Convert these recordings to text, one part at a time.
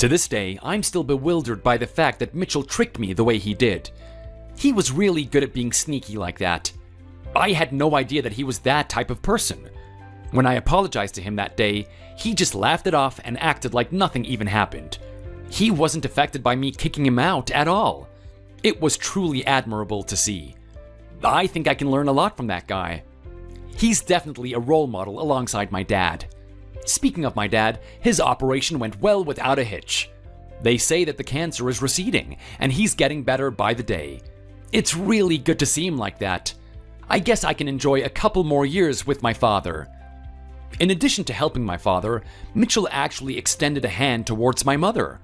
To this day, I'm still bewildered by the fact that Mitchell tricked me the way he did. He was really good at being sneaky like that. I had no idea that he was that type of person. When I apologized to him that day, he just laughed it off and acted like nothing even happened. He wasn't affected by me kicking him out at all. It was truly admirable to see. I think I can learn a lot from that guy. He's definitely a role model alongside my dad. Speaking of my dad, his operation went well without a hitch. They say that the cancer is receding, and he's getting better by the day. It's really good to see him like that. I guess I can enjoy a couple more years with my father. In addition to helping my father, Mitchell actually extended a hand towards my mother.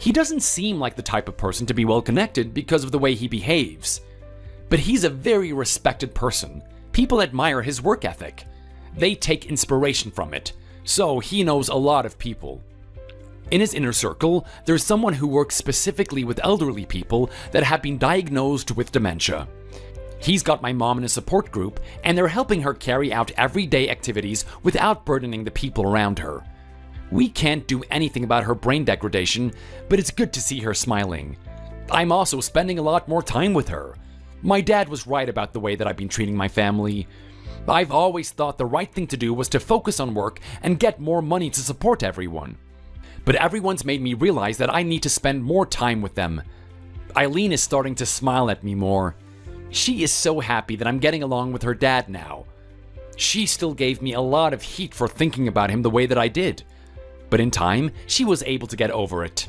He doesn't seem like the type of person to be well connected because of the way he behaves. But he's a very respected person. People admire his work ethic. They take inspiration from it, so he knows a lot of people. In his inner circle, there's someone who works specifically with elderly people that have been diagnosed with dementia. He's got my mom in a support group, and they're helping her carry out everyday activities without burdening the people around her. We can't do anything about her brain degradation, but it's good to see her smiling. I'm also spending a lot more time with her. My dad was right about the way that I've been treating my family. I've always thought the right thing to do was to focus on work and get more money to support everyone. But everyone's made me realize that I need to spend more time with them. Eileen is starting to smile at me more. She is so happy that I'm getting along with her dad now. She still gave me a lot of heat for thinking about him the way that I did. But in time, she was able to get over it.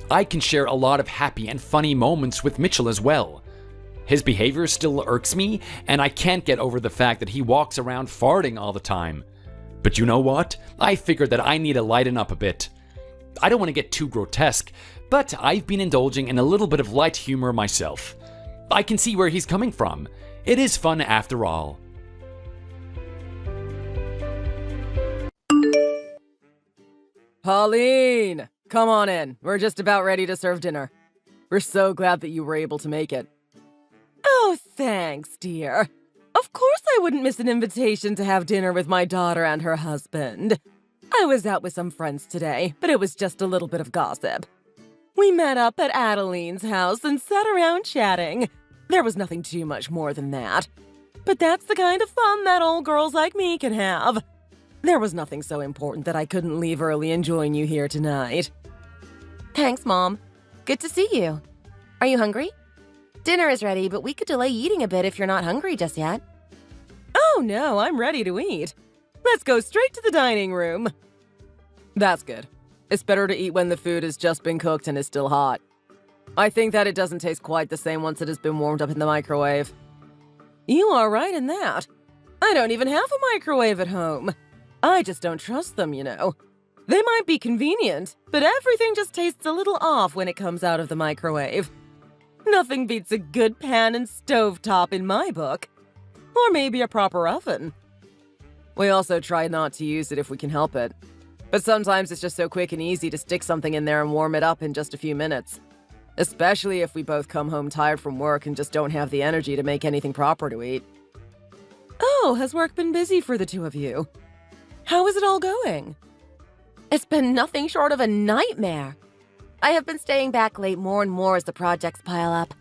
I can share a lot of happy and funny moments with Mitchell as well. His behavior still irks me, and I can't get over the fact that he walks around farting all the time. But you know what? I figured that I need to lighten up a bit. I don't want to get too grotesque, but I've been indulging in a little bit of light humor myself. I can see where he's coming from. It is fun after all. Pauline, come on in. We're just about ready to serve dinner. We're so glad that you were able to make it. Oh, thanks, dear. Of course I wouldn't miss an invitation to have dinner with my daughter and her husband. I was out with some friends today, but it was just a little bit of gossip. We met up at Adeline's house and sat around chatting. There was nothing too much more than that. But that's the kind of fun that old girls like me can have. There was nothing so important that I couldn't leave early and join you here tonight. Thanks, Mom. Good to see you. Are you hungry? Dinner is ready, but we could delay eating a bit if you're not hungry just yet. Oh no, I'm ready to eat. Let's go straight to the dining room. That's good. It's better to eat when the food has just been cooked and is still hot. I think that it doesn't taste quite the same once it has been warmed up in the microwave. You are right in that. I don't even have a microwave at home. I just don't trust them, you know. They might be convenient, but everything just tastes a little off when it comes out of the microwave. Nothing beats a good pan and stovetop in my book. Or maybe a proper oven. We also try not to use it if we can help it. But sometimes it's just so quick and easy to stick something in there and warm it up in just a few minutes. Especially if we both come home tired from work and just don't have the energy to make anything proper to eat. Oh, has work been busy for the two of you? How is it all going? It's been nothing short of a nightmare. I have been staying back late more and more as the projects pile up.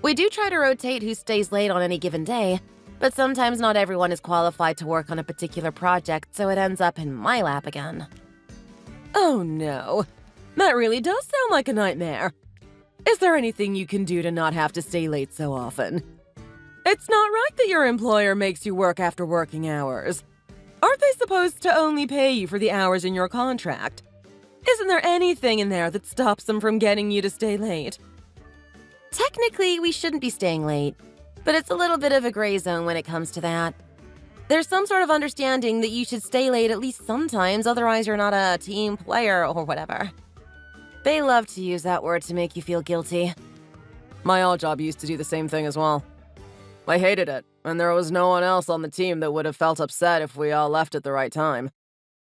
We do try to rotate who stays late on any given day, but sometimes not everyone is qualified to work on a particular project, so it ends up in my lap again. Oh no, that really does sound like a nightmare. Is there anything you can do to not have to stay late so often? It's not right that your employer makes you work after working hours. Aren't they supposed to only pay you for the hours in your contract? Isn't there anything in there that stops them from getting you to stay late? Technically, we shouldn't be staying late, but it's a little bit of a gray zone when it comes to that. There's some sort of understanding that you should stay late at least sometimes, otherwise you're not a team player or whatever. They love to use that word to make you feel guilty. My old job used to do the same thing as well. I hated it, and there was no one else on the team that would have felt upset if we all left at the right time.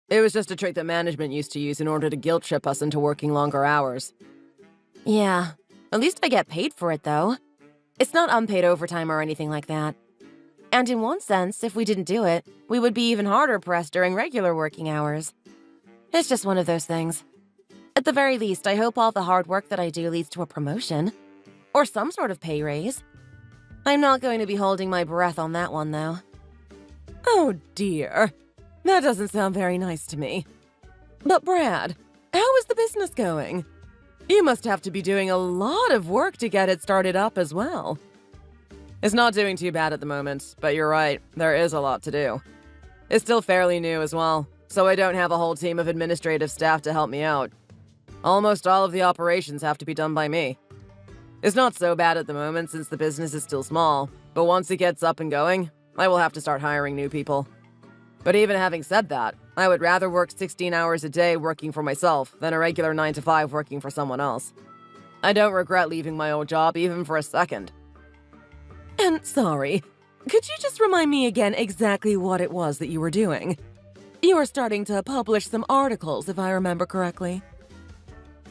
It was just a trick that management used to use in order to guilt trip us into working longer hours. Yeah, at least I get paid for it, though. It's not unpaid overtime or anything like that. And in one sense, if we didn't do it, we would be even harder pressed during regular working hours. It's just one of those things. At the very least, I hope all the hard work that I do leads to a promotion. Or some sort of pay raise. I'm not going to be holding my breath on that one, though. Oh dear. That doesn't sound very nice to me. But Brad, how is the business going? You must have to be doing a lot of work to get it started up as well. It's not doing too bad at the moment, but you're right, there is a lot to do. It's still fairly new as well, so I don't have a whole team of administrative staff to help me out. Almost all of the operations have to be done by me. It's not so bad at the moment since the business is still small, but once it gets up and going, I will have to start hiring new people. But even having said that, I would rather work 16 hours a day working for myself than a regular 9 to 5 working for someone else. I don't regret leaving my old job even for a second. And sorry, could you just remind me again exactly what it was that you were doing? You were starting to publish some articles, if I remember correctly.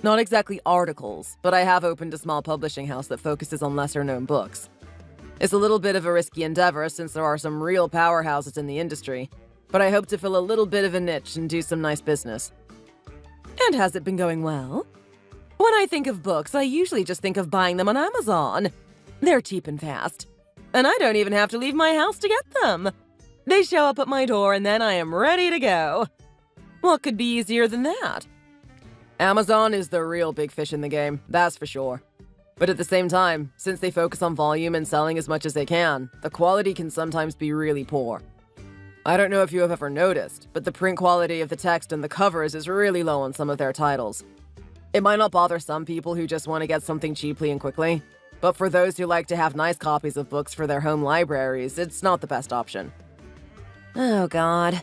Not exactly articles, but I have opened a small publishing house that focuses on lesser-known books. It's a little bit of a risky endeavor since there are some real powerhouses in the industry, but I hope to fill a little bit of a niche and do some nice business. And has it been going well? When I think of books, I usually just think of buying them on Amazon. They're cheap and fast. And I don't even have to leave my house to get them. They show up at my door and then I am ready to go. What could be easier than that? Amazon is the real big fish in the game, that's for sure. But at the same time, since they focus on volume and selling as much as they can, the quality can sometimes be really poor. I don't know if you have ever noticed, but the print quality of the text and the covers is really low on some of their titles. It might not bother some people who just want to get something cheaply and quickly, but for those who like to have nice copies of books for their home libraries, it's not the best option. Oh, God.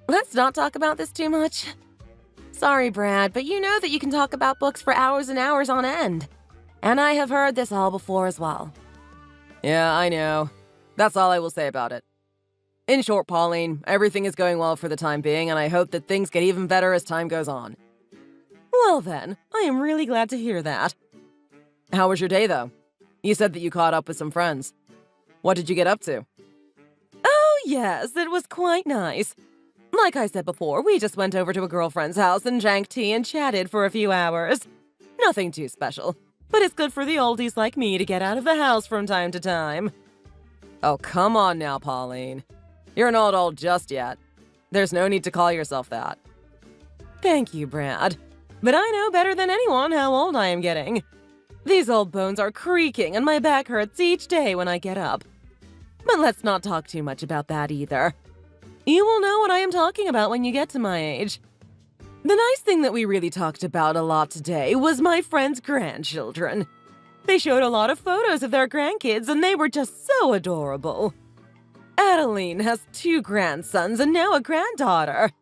Let's not talk about this too much. Sorry, Brad, but you know that you can talk about books for hours and hours on end. And I have heard this all before as well. Yeah, I know. That's all I will say about it. In short, Pauline, everything is going well for the time being, and I hope that things get even better as time goes on. Well then, I am really glad to hear that. How was your day, though? You said that you caught up with some friends. What did you get up to? Oh, yes, it was quite nice. Like I said before, we just went over to a girlfriend's house and drank tea and chatted for a few hours. Nothing too special, but it's good for the oldies like me to get out of the house from time to time. Oh, come on now, Pauline. You're not old just yet. There's no need to call yourself that. Thank you, Brad. But I know better than anyone how old I am getting. These old bones are creaking and my back hurts each day when I get up. But let's not talk too much about that either. You will know what I am talking about when you get to my age. The nice thing that we really talked about a lot today was my friend's grandchildren. They showed a lot of photos of their grandkids and they were just so adorable. Adeline has 2 grandsons and now a granddaughter.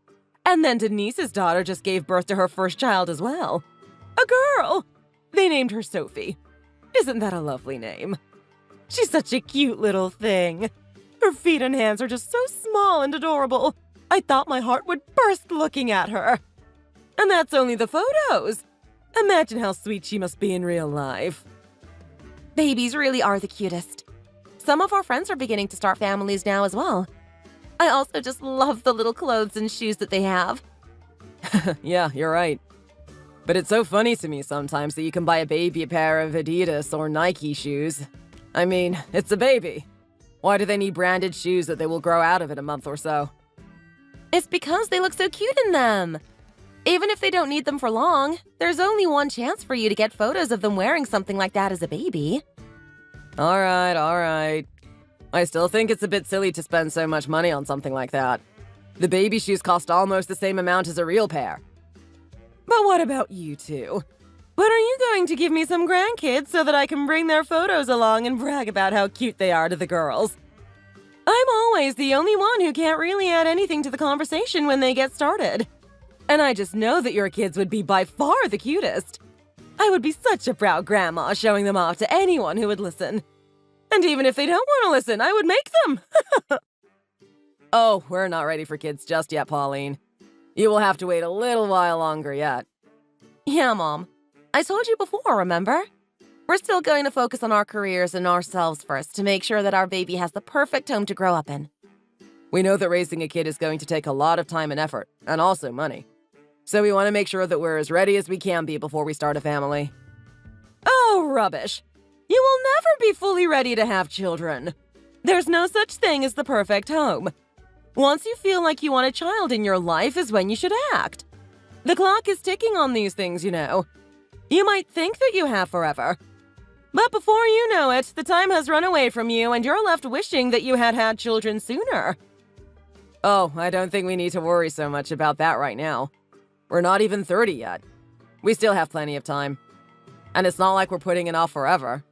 And then Denise's daughter just gave birth to her first child as well. A girl! They named her Sophie. Isn't that a lovely name? She's such a cute little thing. Her feet and hands are just so small and adorable. I thought my heart would burst looking at her. And that's only the photos. Imagine how sweet she must be in real life. Babies really are the cutest. Some of our friends are beginning to start families now as well. I also just love the little clothes and shoes that they have. Yeah, you're right. But it's so funny to me sometimes that you can buy a baby a pair of Adidas or Nike shoes. I mean, it's a baby. Why do they need branded shoes that they will grow out of in a month or so? It's because they look so cute in them. Even if they don't need them for long, there's only one chance for you to get photos of them wearing something like that as a baby. All right. I still think it's a bit silly to spend so much money on something like that. The baby shoes cost almost the same amount as a real pair. But what about you two? When are you going to give me some grandkids so that I can bring their photos along and brag about how cute they are to the girls? I'm always the only one who can't really add anything to the conversation when they get started. And I just know that your kids would be by far the cutest. I would be such a proud grandma showing them off to anyone who would listen. And even if they don't want to listen, I would make them. Oh, we're not ready for kids just yet, Pauline. You will have to wait a little while longer yet. Yeah, Mom. I told you before, remember? We're still going to focus on our careers and ourselves first to make sure that our baby has the perfect home to grow up in. We know that raising a kid is going to take a lot of time and effort, and also money. So we want to make sure that we're as ready as we can be before we start a family. Oh, rubbish. You will never be fully ready to have children. There's no such thing as the perfect home. Once you feel like you want a child in your life is when you should act. The clock is ticking on these things, you know. You might think that you have forever. But before you know it, the time has run away from you and you're left wishing that you had had children sooner. Oh, I don't think we need to worry so much about that right now. We're not even 30 yet. We still have plenty of time. And it's not like we're putting it off forever.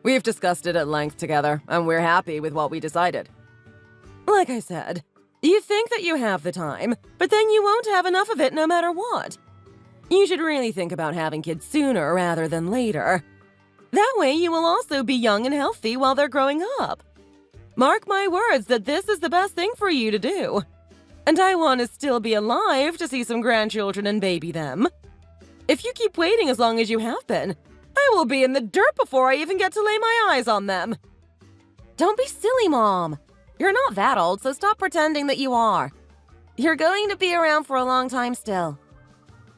We've discussed it at length together, and we're happy with what we decided. Like I said, you think that you have the time, but then you won't have enough of it no matter what. You should really think about having kids sooner rather than later. That way you will also be young and healthy while they're growing up. Mark my words that this is the best thing for you to do. And I want to still be alive to see some grandchildren and baby them. If you keep waiting as long as you have been, I will be in the dirt before I even get to lay my eyes on them. Don't be silly, Mom. You're not that old, so stop pretending that you are. You're going to be around for a long time still.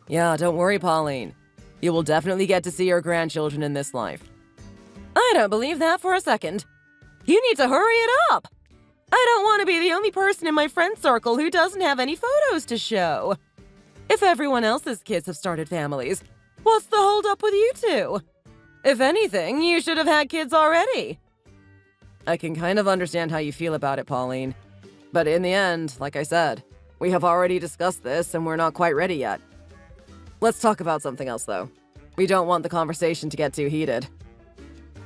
Yeah, don't worry, Pauline. You will definitely get to see your grandchildren in this life. I don't believe that for a second. You need to hurry it up. I don't want to be the only person in my friend circle who doesn't have any photos to show. If everyone else's kids have started families, what's the holdup with you two? If anything, you should have had kids already. I can kind of understand how you feel about it, Pauline. But in the end, like I said, we have already discussed this and we're not quite ready yet. Let's talk about something else, though. We don't want the conversation to get too heated.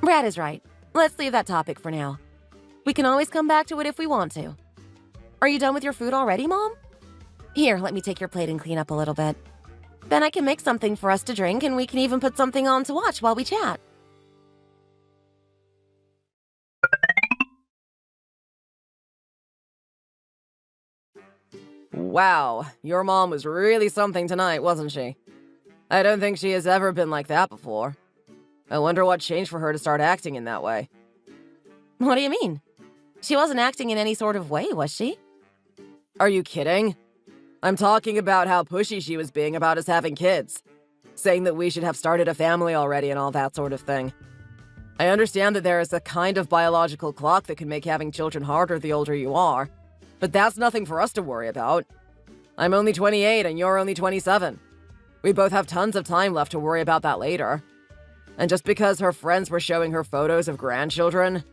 Brad is right. Let's leave that topic for now. We can always come back to it if we want to. Are you done with your food already, Mom? Here, let me take your plate and clean up a little bit. Then I can make something for us to drink and we can even put something on to watch while we chat. Wow, your mom was really something tonight, wasn't she? I don't think she has ever been like that before. I wonder what changed for her to start acting in that way. What do you mean? She wasn't acting in any sort of way, was she? Are you kidding? I'm talking about how pushy she was being about us having kids. Saying that we should have started a family already and all that sort of thing. I understand that there is a kind of biological clock that can make having children harder the older you are, but that's nothing for us to worry about. I'm only 28 and you're only 27. We both have tons of time left to worry about that later. And just because her friends were showing her photos of grandchildren,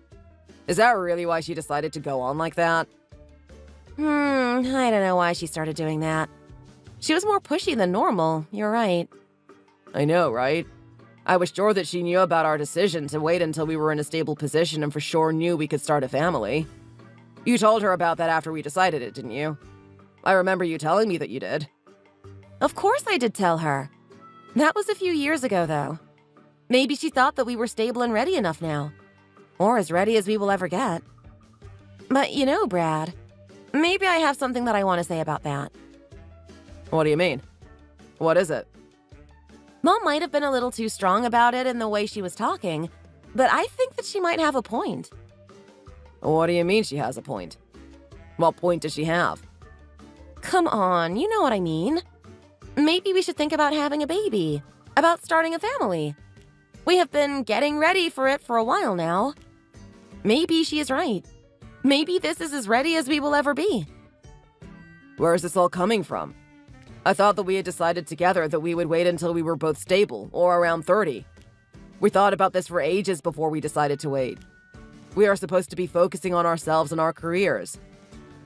is that really why she decided to go on like that? I don't know why she started doing that. She was more pushy than normal, you're right. I know, right? I was sure that she knew about our decision to wait until we were in a stable position and for sure knew we could start a family. You told her about that after we decided it, didn't you? I remember you telling me that you did. Of course I did tell her. That was a few years ago, though. Maybe she thought that we were stable and ready enough now. Or as ready as we will ever get. But you know, Brad, maybe I have something that I want to say about that. What do you mean? What is it? Mom might have been a little too strong about it in the way she was talking, but I think that she might have a point. What do you mean she has a point? What point does she have? Come on, you know what I mean. Maybe we should think about having a baby, about starting a family. We have been getting ready for it for a while now. Maybe she is right. Maybe this is as ready as we will ever be. Where is this all coming from? I thought that we had decided together that we would wait until we were both stable, or around 30. We thought about this for ages before we decided to wait. We are supposed to be focusing on ourselves and our careers.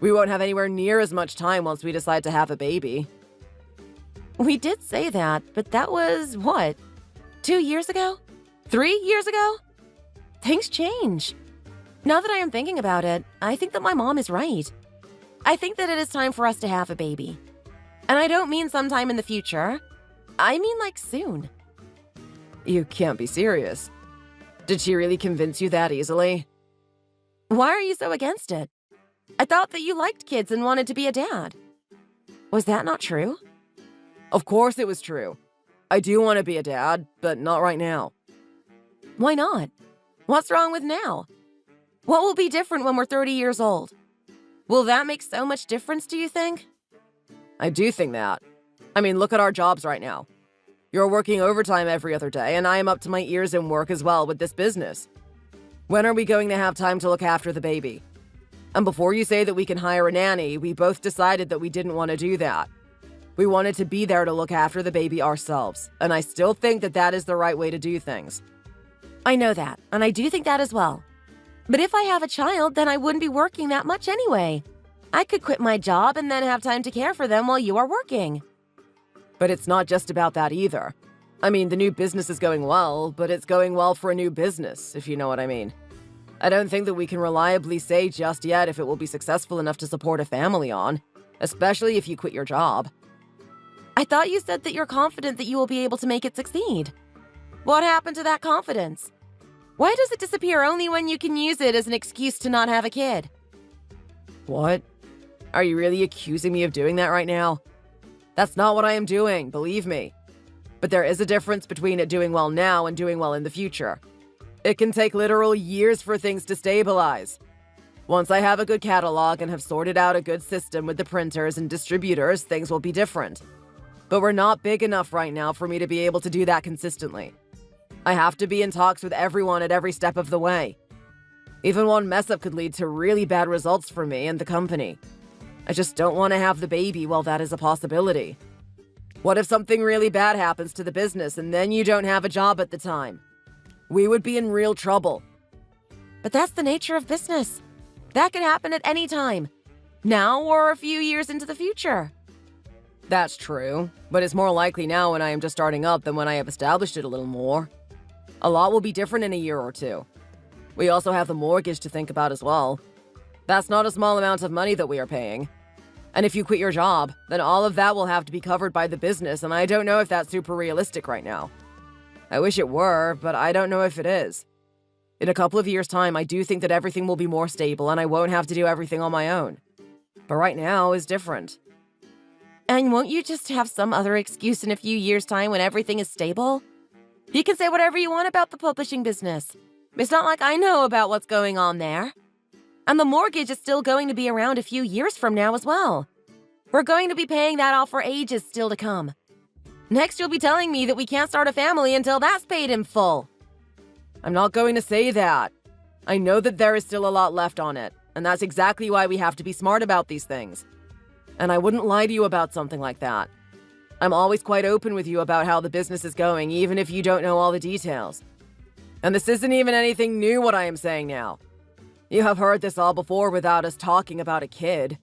We won't have anywhere near as much time once we decide to have a baby. We did say that, but that was, what, 2 years ago? 3 years ago? Things change. Now that I am thinking about it, I think that my mom is right. I think that it is time for us to have a baby. And I don't mean sometime in the future. I mean like soon. You can't be serious. Did she really convince you that easily? Why are you so against it? I thought that you liked kids and wanted to be a dad. Was that not true? Of course it was true. I do want to be a dad, but not right now. Why not? What's wrong with now? What will be different when we're 30 years old? Will that make so much difference, do you think? I do think that. I mean, look at our jobs right now. You're working overtime every other day, and I am up to my ears in work as well with this business. When are we going to have time to look after the baby? And before you say that we can hire a nanny, we both decided that we didn't want to do that. We wanted to be there to look after the baby ourselves, and I still think that that is the right way to do things. I know that, and I do think that as well. But if I have a child, then I wouldn't be working that much anyway. I could quit my job and then have time to care for them while you are working. But it's not just about that either. I mean, the new business is going well, but it's going well for a new business, if you know what I mean. I don't think that we can reliably say just yet if it will be successful enough to support a family on, especially if you quit your job. I thought you said that you're confident that you will be able to make it succeed. What happened to that confidence? Why does it disappear only when you can use it as an excuse to not have a kid? What? Are you really accusing me of doing that right now? That's not what I am doing, believe me. But there is a difference between it doing well now and doing well in the future. It can take literal years for things to stabilize. Once I have a good catalog and have sorted out a good system with the printers and distributors, things will be different. But we're not big enough right now for me to be able to do that consistently. I have to be in talks with everyone at every step of the way. Even one mess up could lead to really bad results for me and the company. I just don't want to have the baby while that is a possibility. What if something really bad happens to the business and then you don't have a job at the time? We would be in real trouble. But that's the nature of business. That could happen at any time. Now or a few years into the future. That's true, but it's more likely now when I am just starting up than when I have established it a little more. A lot will be different in a year or two. We also have the mortgage to think about as well. That's not a small amount of money that we are paying. And if you quit your job, then all of that will have to be covered by the business, and I don't know if that's super realistic right now. I wish it were, but I don't know if it is. In a couple of years' time, I do think that everything will be more stable and I won't have to do everything on my own. But right now is different. And won't you just have some other excuse in a few years' time when everything is stable? You can say whatever you want about the publishing business. It's not like I know about what's going on there. And the mortgage is still going to be around a few years from now as well. We're going to be paying that off for ages still to come. Next, you'll be telling me that we can't start a family until that's paid in full. I'm not going to say that. I know that there is still a lot left on it, and that's exactly why we have to be smart about these things. And I wouldn't lie to you about something like that. I'm always quite open with you about how the business is going, even if you don't know all the details. And this isn't even anything new what I am saying now. You have heard this all before without us talking about a kid.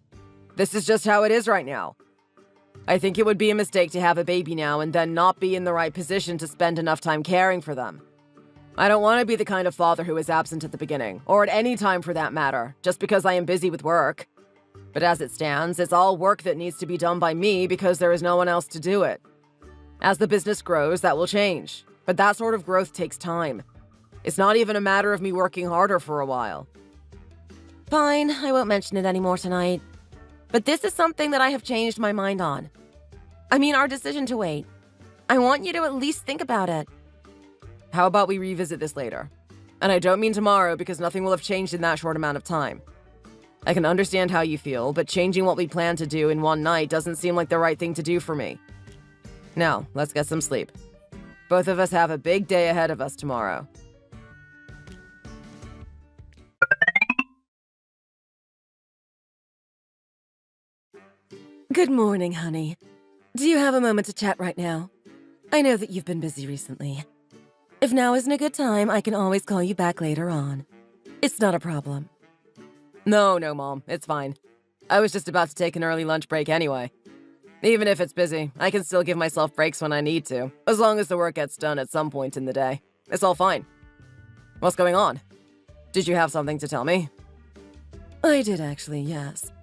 This is just how it is right now. I think it would be a mistake to have a baby now and then not be in the right position to spend enough time caring for them. I don't want to be the kind of father who is absent at the beginning, or at any time for that matter, just because I am busy with work. But as it stands, it's all work that needs to be done by me because there is no one else to do it. As the business grows, that will change, but that sort of growth takes time. It's not even a matter of me working harder for a while. Fine, I won't mention it anymore tonight. But this is something that I have changed my mind on. I mean, our decision to wait. I want you to at least think about it. How about we revisit this later? And I don't mean tomorrow because nothing will have changed in that short amount of time. I can understand how you feel, but changing what we plan to do in one night doesn't seem like the right thing to do for me. Now, let's get some sleep. Both of us have a big day ahead of us tomorrow. Good morning, honey. Do you have a moment to chat right now? I know that you've been busy recently. If now isn't a good time, I can always call you back later on. It's not a problem. No, Mom. It's fine. I was just about to take an early lunch break anyway. Even if it's busy, I can still give myself breaks when I need to, as long as the work gets done at some point in the day. It's all fine. What's going on? Did you have something to tell me? I did actually, yes.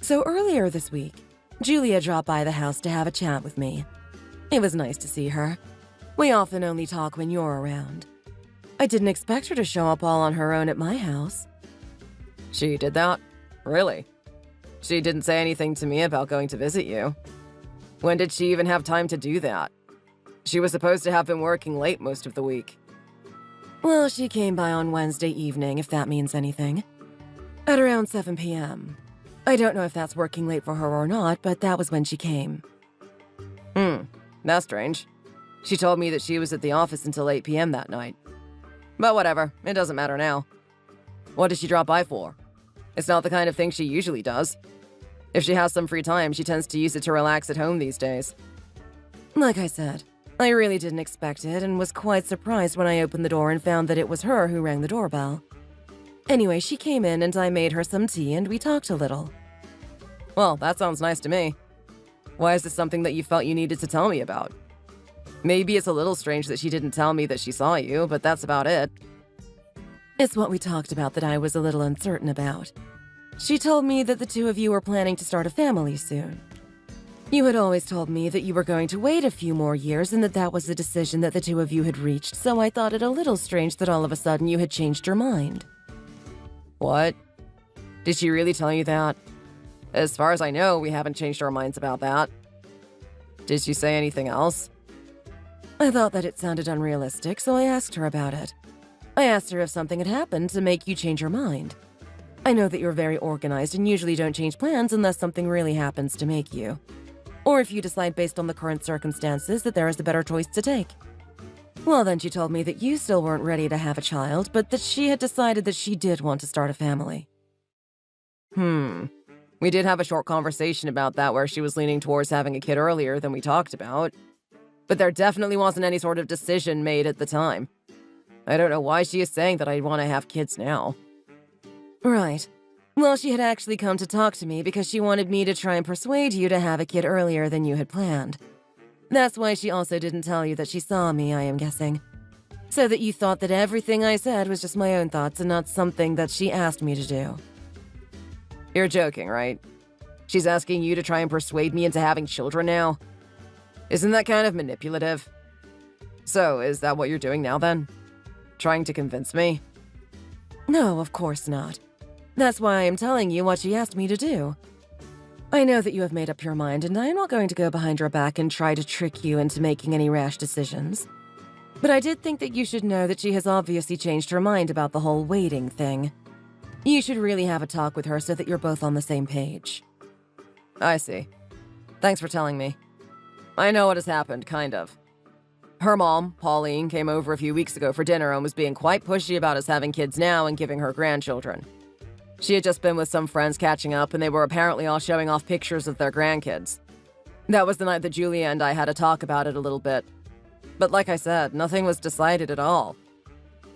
So earlier this week, Julia dropped by the house to have a chat with me. It was nice to see her. We often only talk when you're around. I didn't expect her to show up all on her own at my house. She did that? Really? She didn't say anything to me about going to visit you. When did she even have time to do that? She was supposed to have been working late most of the week. Well, she came by on Wednesday evening, if that means anything. At around 7 p.m. I don't know if that's working late for her or not, but that was when she came. That's strange. She told me that she was at the office until 8 p.m. that night. But whatever, it doesn't matter now. What did she drop by for? It's not the kind of thing she usually does. If she has some free time, she tends to use it to relax at home these days. Like I said, I really didn't expect it and was quite surprised when I opened the door and found that it was her who rang the doorbell. Anyway, she came in and I made her some tea and we talked a little. Well, that sounds nice to me. Why is this something that you felt you needed to tell me about? Maybe it's a little strange that she didn't tell me that she saw you, but that's about it. It's what we talked about that I was a little uncertain about. She told me that the two of you were planning to start a family soon. You had always told me that you were going to wait a few more years and that was a decision that the two of you had reached, so I thought it a little strange that all of a sudden you had changed your mind. What? Did she really tell you that? As far as I know, we haven't changed our minds about that. Did she say anything else? I thought that it sounded unrealistic, so I asked her about it. I asked her if something had happened to make you change your mind. I know that you're very organized and usually don't change plans unless something really happens to make you. Or if you decide based on the current circumstances that there is a better choice to take. Well, then she told me that you still weren't ready to have a child, but that she had decided that she did want to start a family. We did have a short conversation about that where she was leaning towards having a kid earlier than we talked about. But there definitely wasn't any sort of decision made at the time. I don't know why she is saying that I'd want to have kids now. Right. Well, she had actually come to talk to me because she wanted me to try and persuade you to have a kid earlier than you had planned. That's why she also didn't tell you that she saw me, I am guessing. So that you thought that everything I said was just my own thoughts and not something that she asked me to do. You're joking, right? She's asking you to try and persuade me into having children now? Isn't that kind of manipulative? So, is that what you're doing now then? Trying to convince me? No, of course not. That's why I am telling you what she asked me to do. I know that you have made up your mind, and I am not going to go behind your back and try to trick you into making any rash decisions. But I did think that you should know that she has obviously changed her mind about the whole waiting thing. You should really have a talk with her so that you're both on the same page. I see. Thanks for telling me. I know what has happened, kind of. Her mom, Pauline, came over a few weeks ago for dinner and was being quite pushy about us having kids now and giving her grandchildren. She had just been with some friends catching up, and they were apparently all showing off pictures of their grandkids. That was the night that Julia and I had a talk about it a little bit. But like I said, nothing was decided at all.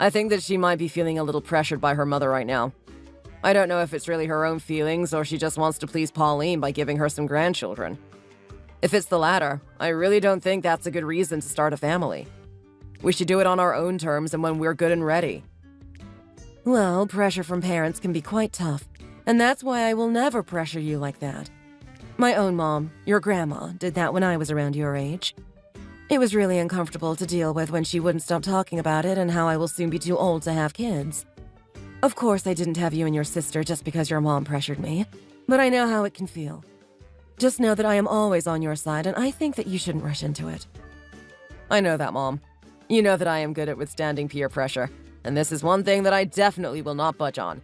I think that she might be feeling a little pressured by her mother right now. I don't know if it's really her own feelings or she just wants to please Pauline by giving her some grandchildren. If it's the latter, I really don't think that's a good reason to start a family. We should do it on our own terms and when we're good and ready. Well, pressure from parents can be quite tough, and that's why I will never pressure you like that. My own mom, your grandma, did that when I was around your age. It was really uncomfortable to deal with when she wouldn't stop talking about it and how I will soon be too old to have kids. Of course, I didn't have you and your sister just because your mom pressured me, but I know how it can feel. Just know that I am always on your side, and I think that you shouldn't rush into it. I know that, Mom. You know that I am good at withstanding peer pressure, and this is one thing that I definitely will not budge on.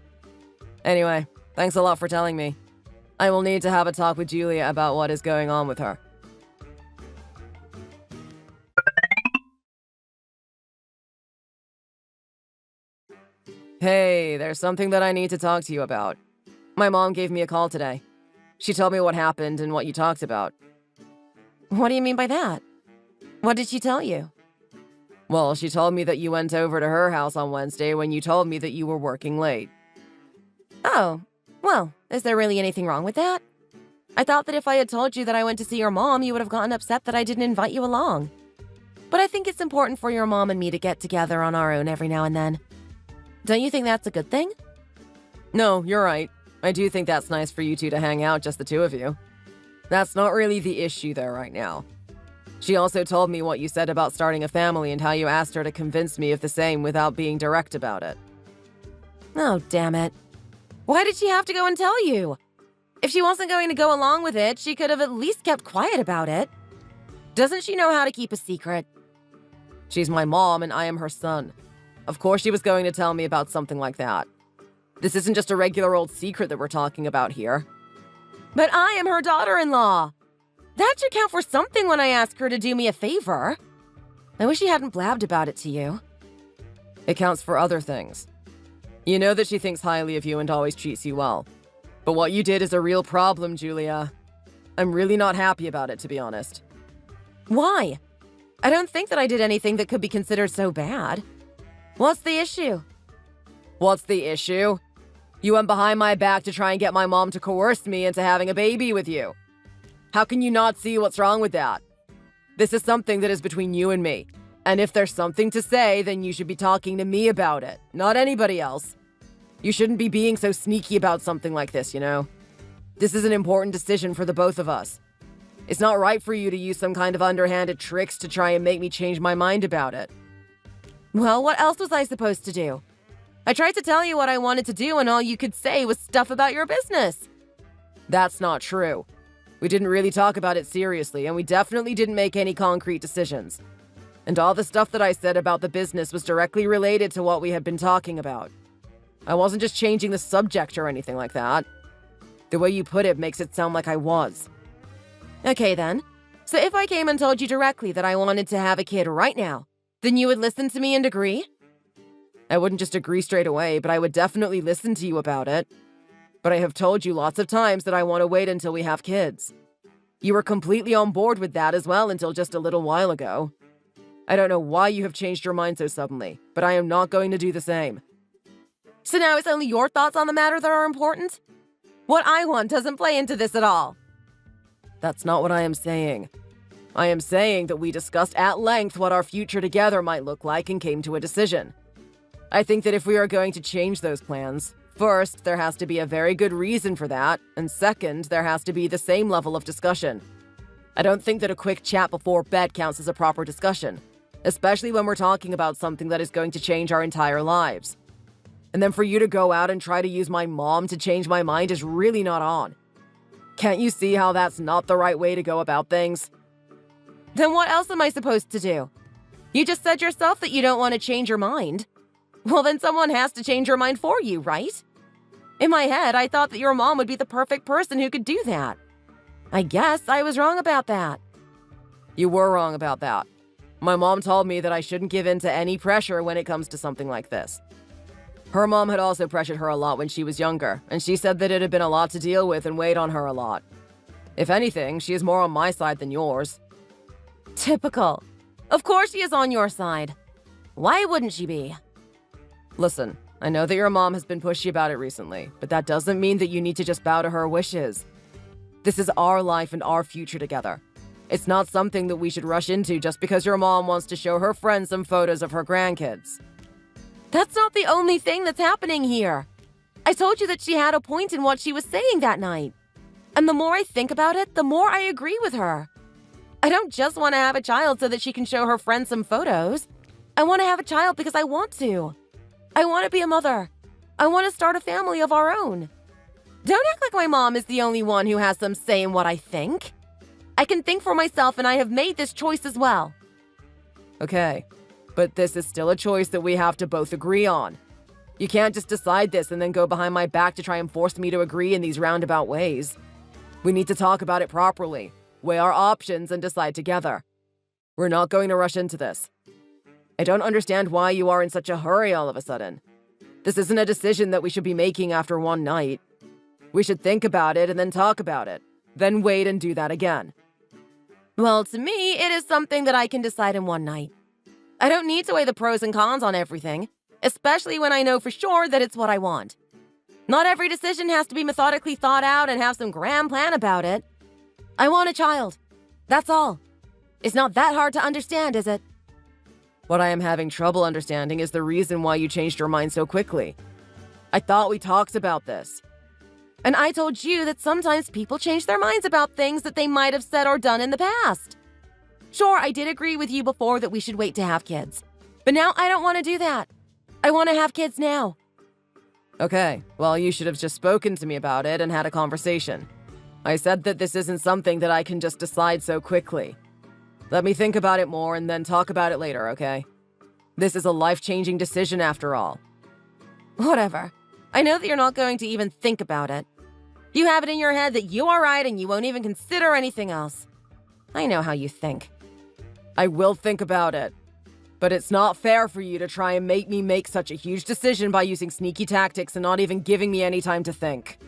Anyway, thanks a lot for telling me. I will need to have a talk with Julia about what is going on with her. Hey, there's something that I need to talk to you about. My mom gave me a call today. She told me what happened and what you talked about. What do you mean by that? What did she tell you? Well, she told me that you went over to her house on Wednesday when you told me that you were working late. Oh, well, is there really anything wrong with that? I thought that if I had told you that I went to see your mom, you would have gotten upset that I didn't invite you along. But I think it's important for your mom and me to get together on our own every now and then. Don't you think that's a good thing? No, you're right. I do think that's nice for you two to hang out, just the two of you. That's not really the issue there right now. She also told me what you said about starting a family and how you asked her to convince me of the same without being direct about it. Oh, damn it. Why did she have to go and tell you? If she wasn't going to go along with it, she could have at least kept quiet about it. Doesn't she know how to keep a secret? She's my mom and I am her son. Of course she was going to tell me about something like that. This isn't just a regular old secret that we're talking about here. But I am her daughter-in-law. That should count for something when I ask her to do me a favor. I wish she hadn't blabbed about it to you. It counts for other things. You know that she thinks highly of you and always treats you well. But what you did is a real problem, Julia. I'm really not happy about it, to be honest. Why? I don't think that I did anything that could be considered so bad. What's the issue? What's the issue? You went behind my back to try and get my mom to coerce me into having a baby with you. How can you not see what's wrong with that? This is something that is between you and me. And if there's something to say, then you should be talking to me about it, not anybody else. You shouldn't be being so sneaky about something like this, you know? This is an important decision for the both of us. It's not right for you to use some kind of underhanded tricks to try and make me change my mind about it. Well, what else was I supposed to do? I tried to tell you what I wanted to do, and all you could say was stuff about your business. That's not true. We didn't really talk about it seriously, and we definitely didn't make any concrete decisions. And all the stuff that I said about the business was directly related to what we had been talking about. I wasn't just changing the subject or anything like that. The way you put it makes it sound like I was. Okay, then. So if I came and told you directly that I wanted to have a kid right now, then you would listen to me and agree? I wouldn't just agree straight away, but I would definitely listen to you about it. But I have told you lots of times that I want to wait until we have kids. You were completely on board with that as well until just a little while ago. I don't know why you have changed your mind so suddenly, but I am not going to do the same. So now it's only your thoughts on the matter that are important? What I want doesn't play into this at all. That's not what I am saying. I am saying that we discussed at length what our future together might look like and came to a decision. I think that if we are going to change those plans, first, there has to be a very good reason for that, and second, there has to be the same level of discussion. I don't think that a quick chat before bed counts as a proper discussion, especially when we're talking about something that is going to change our entire lives. And then for you to go out and try to use my mom to change my mind is really not on. Can't you see how that's not the right way to go about things? Then what else am I supposed to do? You just said yourself that you don't want to change your mind. Well, then someone has to change your mind for you, right? In my head, I thought that your mom would be the perfect person who could do that. I guess I was wrong about that. You were wrong about that. My mom told me that I shouldn't give in to any pressure when it comes to something like this. Her mom had also pressured her a lot when she was younger, and she said that it had been a lot to deal with and weighed on her a lot. If anything, she is more on my side than yours. Typical. Of course she is on your side. Why wouldn't she be? Listen, I know that your mom has been pushy about it recently, but that doesn't mean that you need to just bow to her wishes. This is our life and our future together. It's not something that we should rush into just because your mom wants to show her friends some photos of her grandkids. That's not the only thing that's happening here. I told you that she had a point in what she was saying that night. And the more I think about it, the more I agree with her. I don't just want to have a child so that she can show her friends some photos. I want to have a child because I want to. I want to be a mother. I want to start a family of our own. Don't act like my mom is the only one who has some say in what I think. I can think for myself, and I have made this choice as well. Okay, but this is still a choice that we have to both agree on. You can't just decide this and then go behind my back to try and force me to agree in these roundabout ways. We need to talk about it properly, weigh our options, and decide together. We're not going to rush into this. I don't understand why you are in such a hurry all of a sudden. This isn't a decision that we should be making after one night. We should think about it and then talk about it, then wait and do that again. Well, to me, it is something that I can decide in one night. I don't need to weigh the pros and cons on everything, especially when I know for sure that it's what I want. Not every decision has to be methodically thought out and have some grand plan about it. I want a child. That's all. It's not that hard to understand, is it? What I am having trouble understanding is the reason why you changed your mind so quickly. I thought we talked about this. And I told you that sometimes people change their minds about things that they might have said or done in the past. Sure, I did agree with you before that we should wait to have kids. But now I don't want to do that. I want to have kids now. Okay, well, you should have just spoken to me about it and had a conversation. I said that this isn't something that I can just decide so quickly. Let me think about it more and then talk about it later, okay? This is a life-changing decision after all. Whatever. I know that you're not going to even think about it. You have it in your head that you are right and you won't even consider anything else. I know how you think. I will think about it. But it's not fair for you to try and make me make such a huge decision by using sneaky tactics and not even giving me any time to think.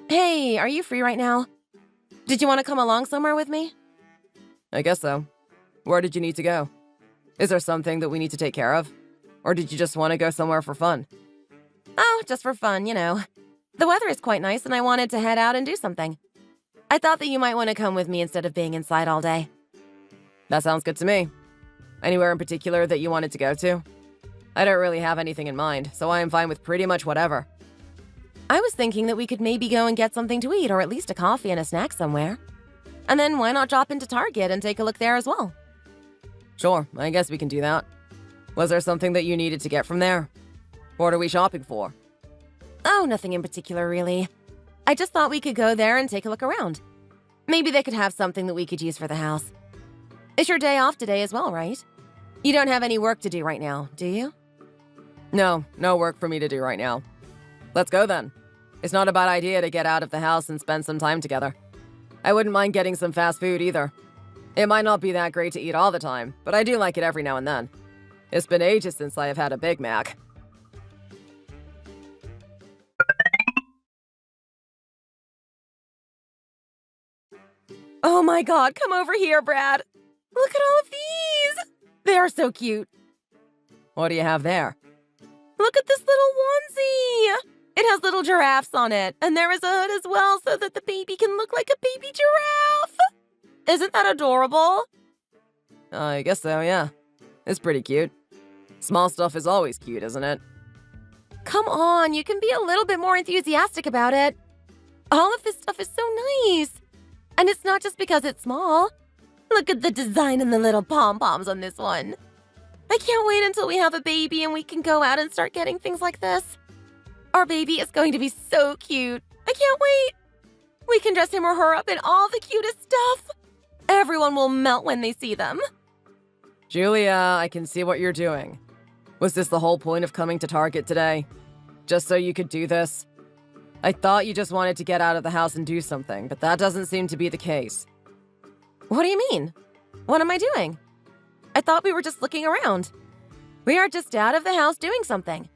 Hey, are you free right now? Did you want to come along somewhere with me? I guess so. Where did you need to go? Is there something that we need to take care of? Or did you just want to go somewhere for fun? Oh, just for fun, you know. The weather is quite nice and I wanted to head out and do something. I thought that you might want to come with me instead of being inside all day. That sounds good to me. Anywhere in particular that you wanted to go to? I don't really have anything in mind, so I am fine with pretty much whatever. I was thinking that we could maybe go and get something to eat or at least a coffee and a snack somewhere. And then why not drop into Target and take a look there as well? Sure, I guess we can do that. Was there something that you needed to get from there? What are we shopping for? Oh, nothing in particular, really. I just thought we could go there and take a look around. Maybe they could have something that we could use for the house. It's your day off today as well, right? You don't have any work to do right now, do you? No work for me to do right now. Let's go then. It's not a bad idea to get out of the house and spend some time together. I wouldn't mind getting some fast food either. It might not be that great to eat all the time, but I do like it every now and then. It's been ages since I have had a Big Mac. Oh my god, come over here, Brad! Look at all of these! They are so cute. What do you have there? Look at this little onesie! It has little giraffes on it, and there is a hood as well so that the baby can look like a baby giraffe! Isn't that adorable? I guess so, yeah. It's pretty cute. Small stuff is always cute, isn't it? Come on, you can be a little bit more enthusiastic about it. All of this stuff is so nice. And it's not just because it's small. Look at the design and the little pom-poms on this one. I can't wait until we have a baby and we can go out and start getting things like this. Our baby is going to be so cute. I can't wait. We can dress him or her up in all the cutest stuff. Everyone will melt when they see them. Julia, I can see what you're doing. Was this the whole point of coming to Target today? Just so you could do this? I thought you just wanted to get out of the house and do something, but that doesn't seem to be the case. What do you mean? What am I doing? I thought we were just looking around. We are just out of the house doing something.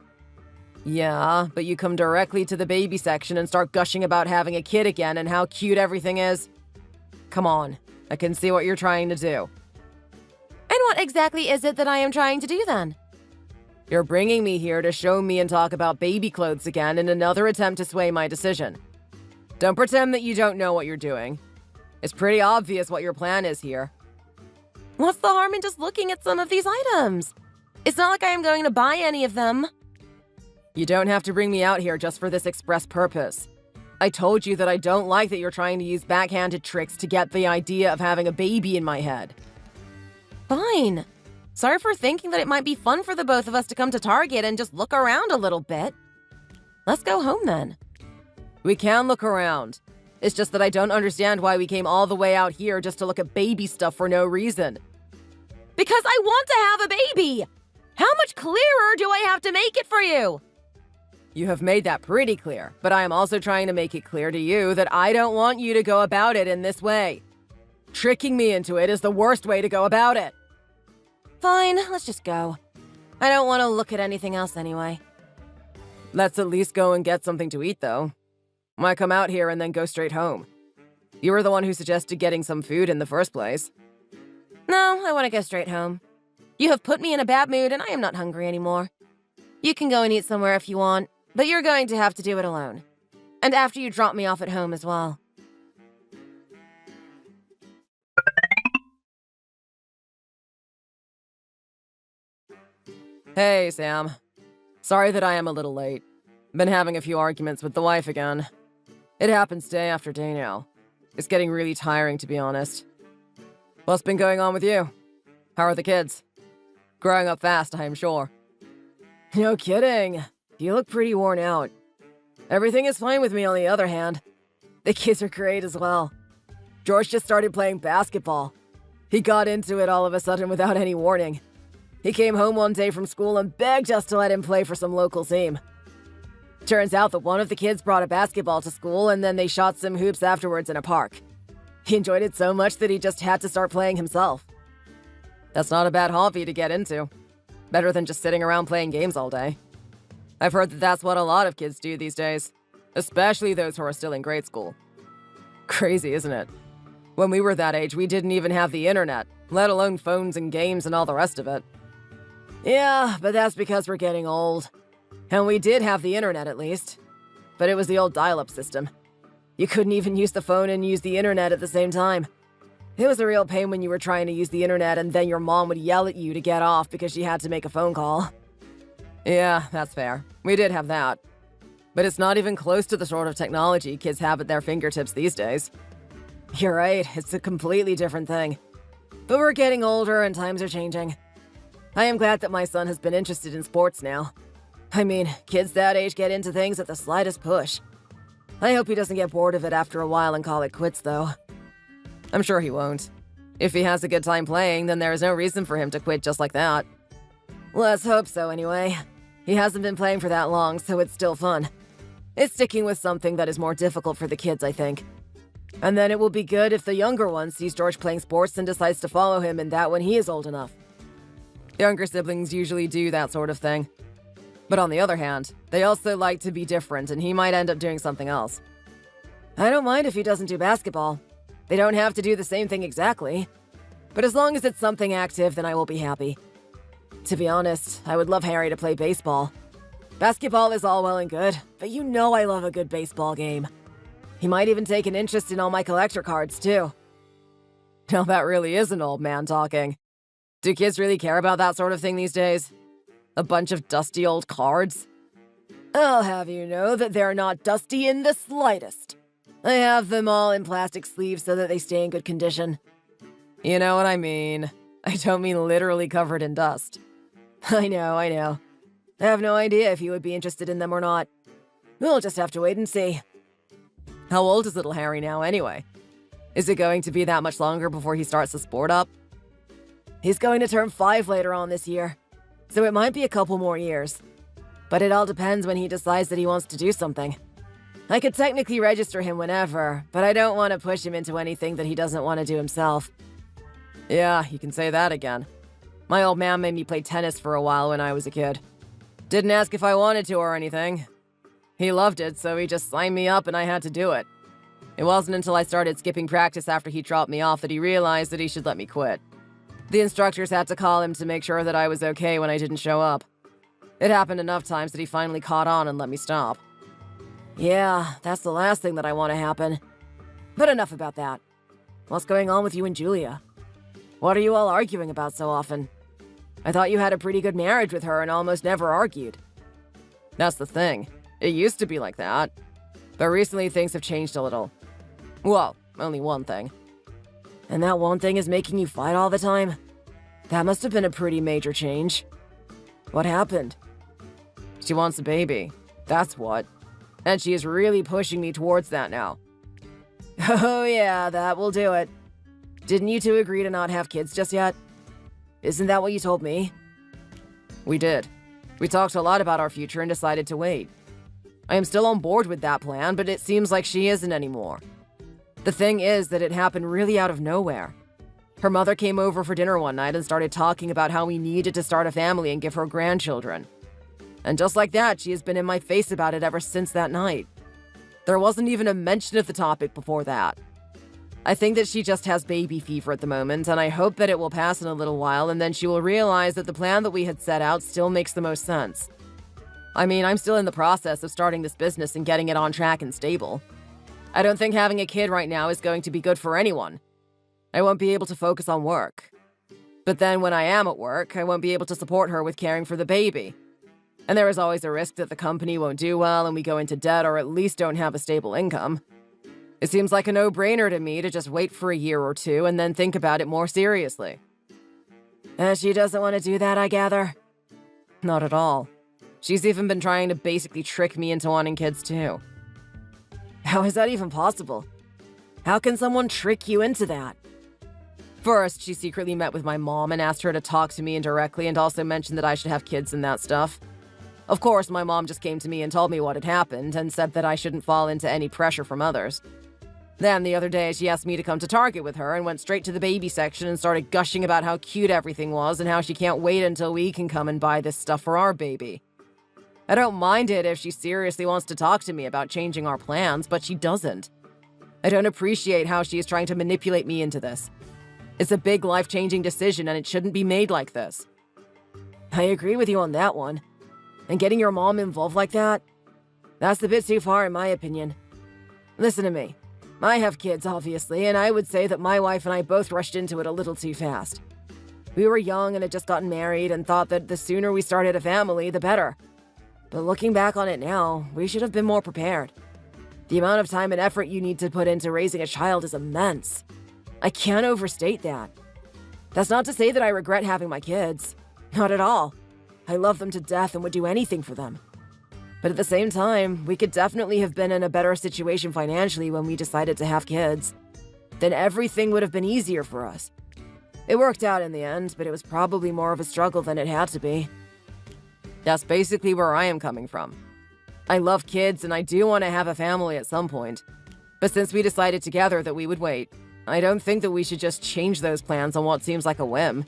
Yeah, but you come directly to the baby section and start gushing about having a kid again and how cute everything is. Come on, I can see what you're trying to do. And what exactly is it that I am trying to do then? You're bringing me here to show me and talk about baby clothes again in another attempt to sway my decision. Don't pretend that you don't know what you're doing. It's pretty obvious what your plan is here. What's the harm in just looking at some of these items? It's not like I am going to buy any of them. You don't have to bring me out here just for this express purpose. I told you that I don't like that you're trying to use backhanded tricks to get the idea of having a baby in my head. Fine. Sorry for thinking that it might be fun for the both of us to come to Target and just look around a little bit. Let's go home then. We can look around. It's just that I don't understand why we came all the way out here just to look at baby stuff for no reason. Because I want to have a baby! How much clearer do I have to make it for you? You have made that pretty clear, but I am also trying to make it clear to you that I don't want you to go about it in this way. Tricking me into it is the worst way to go about it. Fine, let's just go. I don't want to look at anything else anyway. Let's at least go and get something to eat, though. Why come out here and then go straight home? You were the one who suggested getting some food in the first place. No, I want to go straight home. You have put me in a bad mood and I am not hungry anymore. You can go and eat somewhere if you want, but you're going to have to do it alone. And after you drop me off at home as well. Hey, Sam. Sorry that I am a little late. Been having a few arguments with the wife again. It happens day after day now. It's getting really tiring, to be honest. What's been going on with you? How are the kids? Growing up fast, I am sure. No kidding. You look pretty worn out. Everything is fine with me on the other hand. The kids are great as well. George just started playing basketball. He got into it all of a sudden without any warning. He came home one day from school and begged us to let him play for some local team. Turns out that one of the kids brought a basketball to school and then they shot some hoops afterwards in a park. He enjoyed it so much that he just had to start playing himself. That's not a bad hobby to get into. Better than just sitting around playing games all day. I've heard that that's what a lot of kids do these days, especially those who are still in grade school. Crazy, isn't it? When we were that age, we didn't even have the internet, let alone phones and games and all the rest of it. Yeah, but that's because we're getting old. And we did have the internet at least. But it was the old dial-up system. You couldn't even use the phone and use the internet at the same time. It was a real pain when you were trying to use the internet and then your mom would yell at you to get off because she had to make a phone call. Yeah, that's fair. We did have that. But it's not even close to the sort of technology kids have at their fingertips these days. You're right, it's a completely different thing. But we're getting older and times are changing. I am glad that my son has been interested in sports now. I mean, kids that age get into things at the slightest push. I hope he doesn't get bored of it after a while and call it quits, though. I'm sure he won't. If he has a good time playing, then there is no reason for him to quit just like that. Let's hope so, anyway. He hasn't been playing for that long, so it's still fun. It's sticking with something that is more difficult for the kids, I think. And then it will be good if the younger one sees George playing sports and decides to follow him in that when he is old enough. Younger siblings usually do that sort of thing. But on the other hand, they also like to be different, and he might end up doing something else. I don't mind if he doesn't do basketball. They don't have to do the same thing exactly. But as long as it's something active, then I will be happy. To be honest, I would love Harry to play baseball. Basketball is all well and good, but you know I love a good baseball game. He might even take an interest in all my collector cards, too. Now that really is an old man talking. Do kids really care about that sort of thing these days? A bunch of dusty old cards? I'll have you know that they're not dusty in the slightest. I have them all in plastic sleeves so that they stay in good condition. You know what I mean. I don't mean literally covered in dust. I know. I have no idea if you would be interested in them or not. We'll just have to wait and see. How old is little Harry now, anyway? Is it going to be that much longer before he starts the sport up? He's going to turn 5 later on this year, so it might be a couple more years. But it all depends when he decides that he wants to do something. I could technically register him whenever, but I don't want to push him into anything that he doesn't want to do himself. Yeah, you can say that again. My old man made me play tennis for a while when I was a kid. Didn't ask if I wanted to or anything. He loved it, so he just signed me up and I had to do it. It wasn't until I started skipping practice after he dropped me off that he realized that he should let me quit. The instructors had to call him to make sure that I was okay when I didn't show up. It happened enough times that he finally caught on and let me stop. Yeah, that's the last thing that I want to happen. But enough about that. What's going on with you and Julia? What are you all arguing about so often? I thought you had a pretty good marriage with her and almost never argued. That's the thing. It used to be like that. But recently things have changed a little. Well, only one thing. And that one thing is making you fight all the time? That must have been a pretty major change. What happened? She wants a baby. That's what. And she is really pushing me towards that now. Oh yeah, that will do it. Didn't you two agree to not have kids just yet? Isn't that what you told me? We did. We talked a lot about our future and decided to wait. I am still on board with that plan, but it seems like she isn't anymore. The thing is that it happened really out of nowhere. Her mother came over for dinner one night and started talking about how we needed to start a family and give her grandchildren. And just like that, she has been in my face about it ever since that night. There wasn't even a mention of the topic before that. I think that she just has baby fever at the moment, and I hope that it will pass in a little while and then she will realize that the plan that we had set out still makes the most sense. I mean, I'm still in the process of starting this business and getting it on track and stable. I don't think having a kid right now is going to be good for anyone. I won't be able to focus on work. But then when I am at work, I won't be able to support her with caring for the baby. And there is always a risk that the company won't do well and we go into debt or at least don't have a stable income. It seems like a no-brainer to me to just wait for a year or two and then think about it more seriously. And she doesn't want to do that, I gather? Not at all. She's even been trying to basically trick me into wanting kids too. How is that even possible? How can someone trick you into that? First, she secretly met with my mom and asked her to talk to me indirectly and also mentioned that I should have kids and that stuff. Of course, my mom just came to me and told me what had happened and said that I shouldn't fall into any pressure from others. Then the other day, she asked me to come to Target with her and went straight to the baby section and started gushing about how cute everything was and how she can't wait until we can come and buy this stuff for our baby. I don't mind it if she seriously wants to talk to me about changing our plans, but she doesn't. I don't appreciate how she is trying to manipulate me into this. It's a big life-changing decision and it shouldn't be made like this. I agree with you on that one. And getting your mom involved like that? That's a bit too far in my opinion. Listen to me. I have kids, obviously, and I would say that my wife and I both rushed into it a little too fast. We were young and had just gotten married and thought that the sooner we started a family, the better. But looking back on it now, we should have been more prepared. The amount of time and effort you need to put into raising a child is immense. I can't overstate that. That's not to say that I regret having my kids. Not at all. I love them to death and would do anything for them. But at the same time, we could definitely have been in a better situation financially when we decided to have kids. Then everything would have been easier for us. It worked out in the end, but it was probably more of a struggle than it had to be. That's basically where I am coming from. I love kids and I do want to have a family at some point. But since we decided together that we would wait, I don't think that we should just change those plans on what seems like a whim.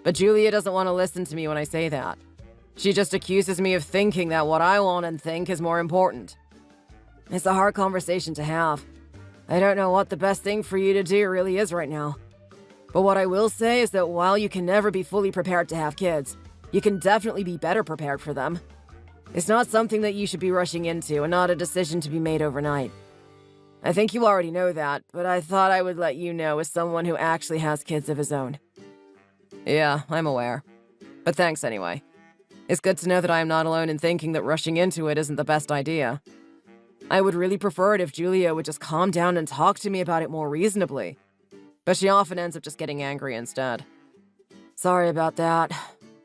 But Julia doesn't want to listen to me when I say that. She just accuses me of thinking that what I want and think is more important. It's a hard conversation to have. I don't know what the best thing for you to do really is right now. But what I will say is that while you can never be fully prepared to have kids, you can definitely be better prepared for them. It's not something that you should be rushing into and not a decision to be made overnight. I think you already know that, but I thought I would let you know as someone who actually has kids of his own. Yeah, I'm aware. But thanks anyway. It's good to know that I am not alone in thinking that rushing into it isn't the best idea. I would really prefer it if Julia would just calm down and talk to me about it more reasonably. But she often ends up just getting angry instead. Sorry about that.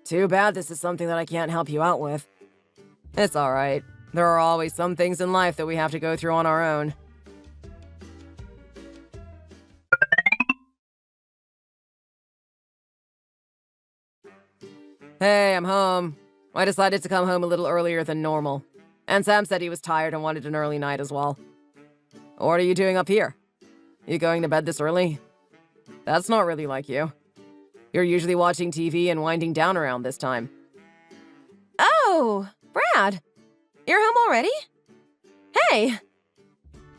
Too bad this is something that I can't help you out with. It's alright. There are always some things in life that we have to go through on our own. Hey, I'm home. I decided to come home a little earlier than normal. And Sam said he was tired and wanted an early night as well. What are you doing up here? You going to bed this early? That's not really like you. You're usually watching TV and winding down around this time. Oh, Brad. You're home already? Hey.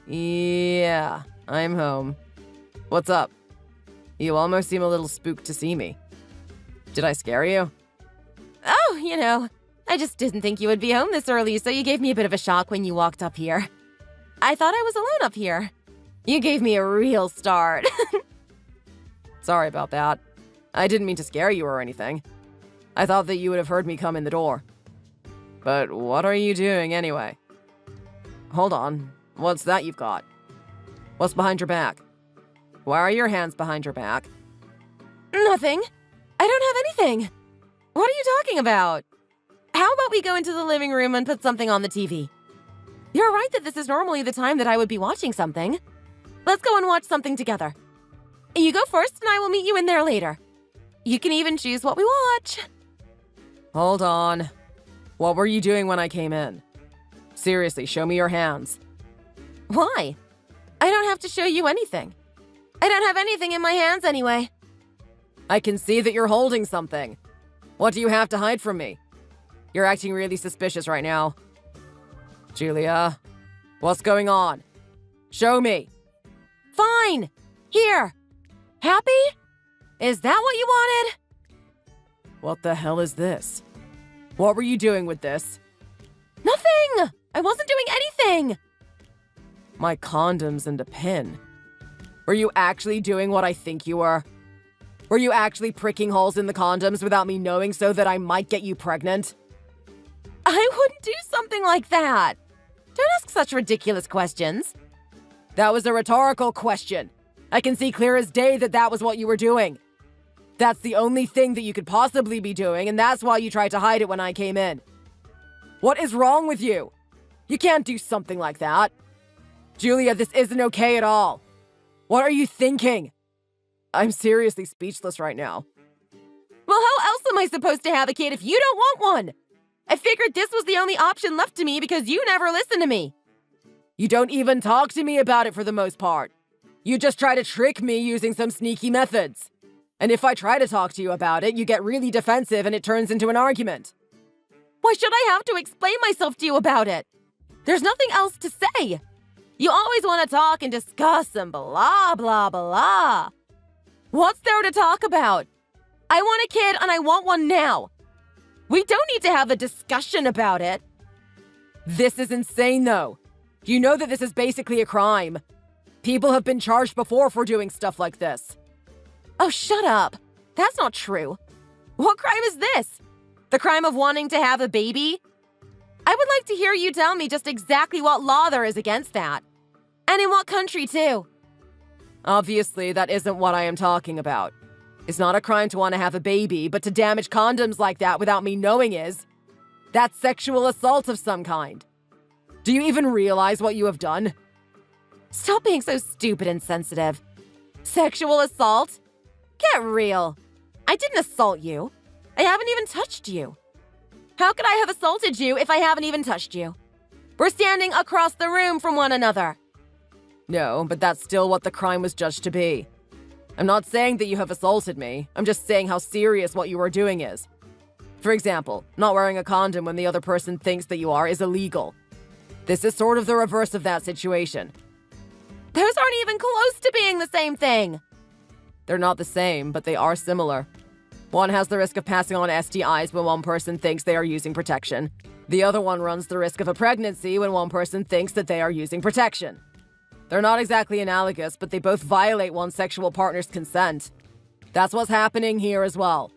Yeah, I'm home. What's up? You almost seem a little spooked to see me. Did I scare you? Oh, I just didn't think you would be home this early, so you gave me a bit of a shock when you walked up here. I thought I was alone up here. You gave me a real start. Sorry about that. I didn't mean to scare you or anything. I thought that you would have heard me come in the door. But what are you doing anyway? Hold on. What's that you've got? What's behind your back? Why are your hands behind your back? Nothing. I don't have anything. What are you talking about? How about we go into the living room and put something on the TV? You're right that this is normally the time that I would be watching something. Let's go and watch something together. You go first and I will meet you in there later. You can even choose what we watch. Hold on. What were you doing when I came in? Seriously, show me your hands. Why? I don't have to show you anything. I don't have anything in my hands anyway. I can see that you're holding something. What do you have to hide from me? You're acting really suspicious right now. Julia, what's going on? Show me. Fine. Here. Happy? Is that what you wanted? What the hell is this? What were you doing with this? Nothing! I wasn't doing anything! My condoms and a pin. Were you actually doing what I think you were? Were you actually pricking holes in the condoms without me knowing so that I might get you pregnant? I wouldn't do something like that. Don't ask such ridiculous questions. That was a rhetorical question. I can see clear as day that that was what you were doing. That's the only thing that you could possibly be doing, and that's why you tried to hide it when I came in. What is wrong with you? You can't do something like that. Julia, this isn't okay at all. What are you thinking? I'm seriously speechless right now. Well, how else am I supposed to have a kid if you don't want one? I figured this was the only option left to me because you never listened to me. You don't even talk to me about it for the most part. You just try to trick me using some sneaky methods. And if I try to talk to you about it, you get really defensive and it turns into an argument. Why should I have to explain myself to you about it? There's nothing else to say. You always want to talk and discuss and blah, blah, blah. What's there to talk about? I want a kid and I want one now. We don't need to have a discussion about it. This is insane, though. You know that this is basically a crime. People have been charged before for doing stuff like this. Oh, shut up. That's not true. What crime is this? The crime of wanting to have a baby? I would like to hear you tell me just exactly what law there is against that. And in what country, too. Obviously, that isn't what I am talking about. It's not a crime to want to have a baby, but to damage condoms like that without me knowing is. That's sexual assault of some kind. Do you even realize what you have done? Stop being so stupid and sensitive. Sexual assault? Get real. I didn't assault you. I haven't even touched you. How could I have assaulted you if I haven't even touched you? We're standing across the room from one another. No, but that's still what the crime was judged to be. I'm not saying that you have assaulted me. I'm just saying how serious what you are doing is. For example, not wearing a condom when the other person thinks that you are is illegal. This is sort of the reverse of that situation. Those aren't even close to being the same thing. They're not the same, but they are similar. One has the risk of passing on STIs when one person thinks they are using protection. The other one runs the risk of a pregnancy when one person thinks that they are using protection. They're not exactly analogous, but they both violate one's sexual partner's consent. That's what's happening here as well.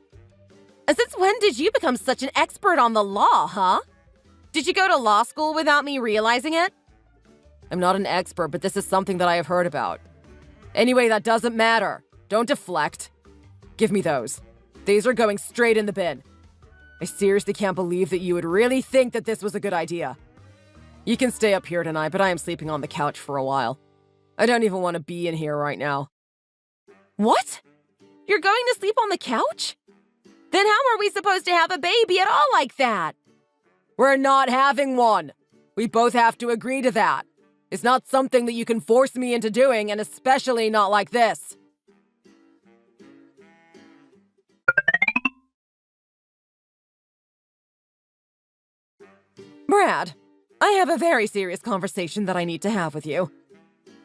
Since when did you become such an expert on the law, huh? Did you go to law school without me realizing it? I'm not an expert, but this is something that I have heard about. Anyway, that doesn't matter. Don't deflect. Give me those. These are going straight in the bin. I seriously can't believe that you would really think that this was a good idea. You can stay up here tonight, but I am sleeping on the couch for a while. I don't even want to be in here right now. What? You're going to sleep on the couch? Then how are we supposed to have a baby at all like that? We're not having one. We both have to agree to that. It's not something that you can force me into doing, and especially not like this. Brad, I have a very serious conversation that I need to have with you.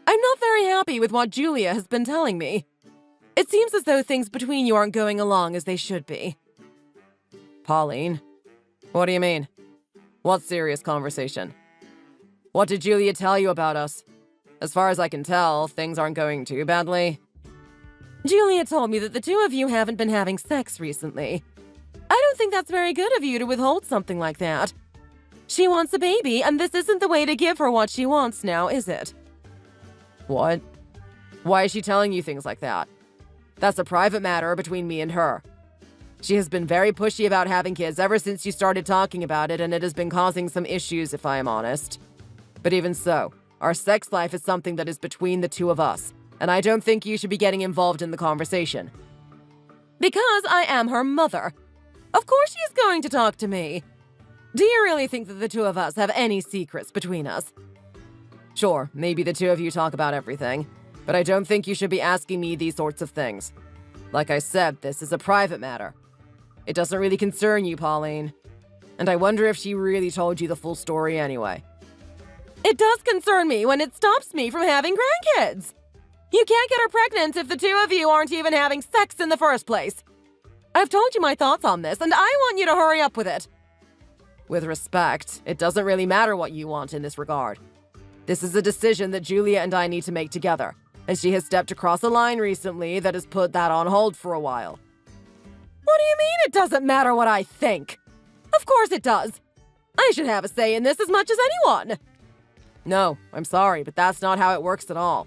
I'm not very happy with what Julia has been telling me. It seems as though things between you aren't going along as they should be. Pauline, what do you mean? What serious conversation? What did Julia tell you about us? As far as I can tell, things aren't going too badly. Julia told me that the two of you haven't been having sex recently. I don't think that's very good of you to withhold something like that. She wants a baby, and this isn't the way to give her what she wants now, is it? What? Why is she telling you things like that? That's a private matter between me and her. She has been very pushy about having kids ever since you started talking about it, and it has been causing some issues, if I am honest. But even so, our sex life is something that is between the two of us, and I don't think you should be getting involved in the conversation. Because I am her mother. Of course she is going to talk to me. Do you really think that the two of us have any secrets between us? Sure, maybe the two of you talk about everything, but I don't think you should be asking me these sorts of things. Like I said, this is a private matter. It doesn't really concern you, Pauline. And I wonder if she really told you the full story anyway. It does concern me when it stops me from having grandkids. You can't get her pregnant if the two of you aren't even having sex in the first place. I've told you my thoughts on this, and I want you to hurry up with it. With respect, it doesn't really matter what you want in this regard. This is a decision that Julia and I need to make together, and she has stepped across a line recently that has put that on hold for a while. What do you mean it doesn't matter what I think? Of course it does. I should have a say in this as much as anyone. No, I'm sorry, but that's not how it works at all.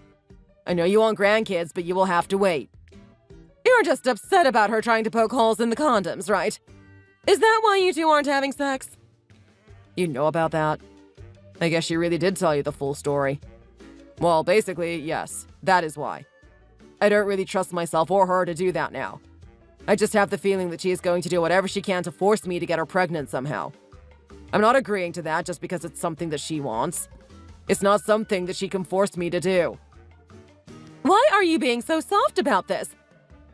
I know you want grandkids, but you will have to wait. You're just upset about her trying to poke holes in the condoms, right? Is that why you two aren't having sex? You know about that? I guess she really did tell you the full story. Well, basically, yes, that is why. I don't really trust myself or her to do that now. I just have the feeling that she is going to do whatever she can to force me to get her pregnant somehow. I'm not agreeing to that just because it's something that she wants. It's not something that she can force me to do. Why are you being so soft about this?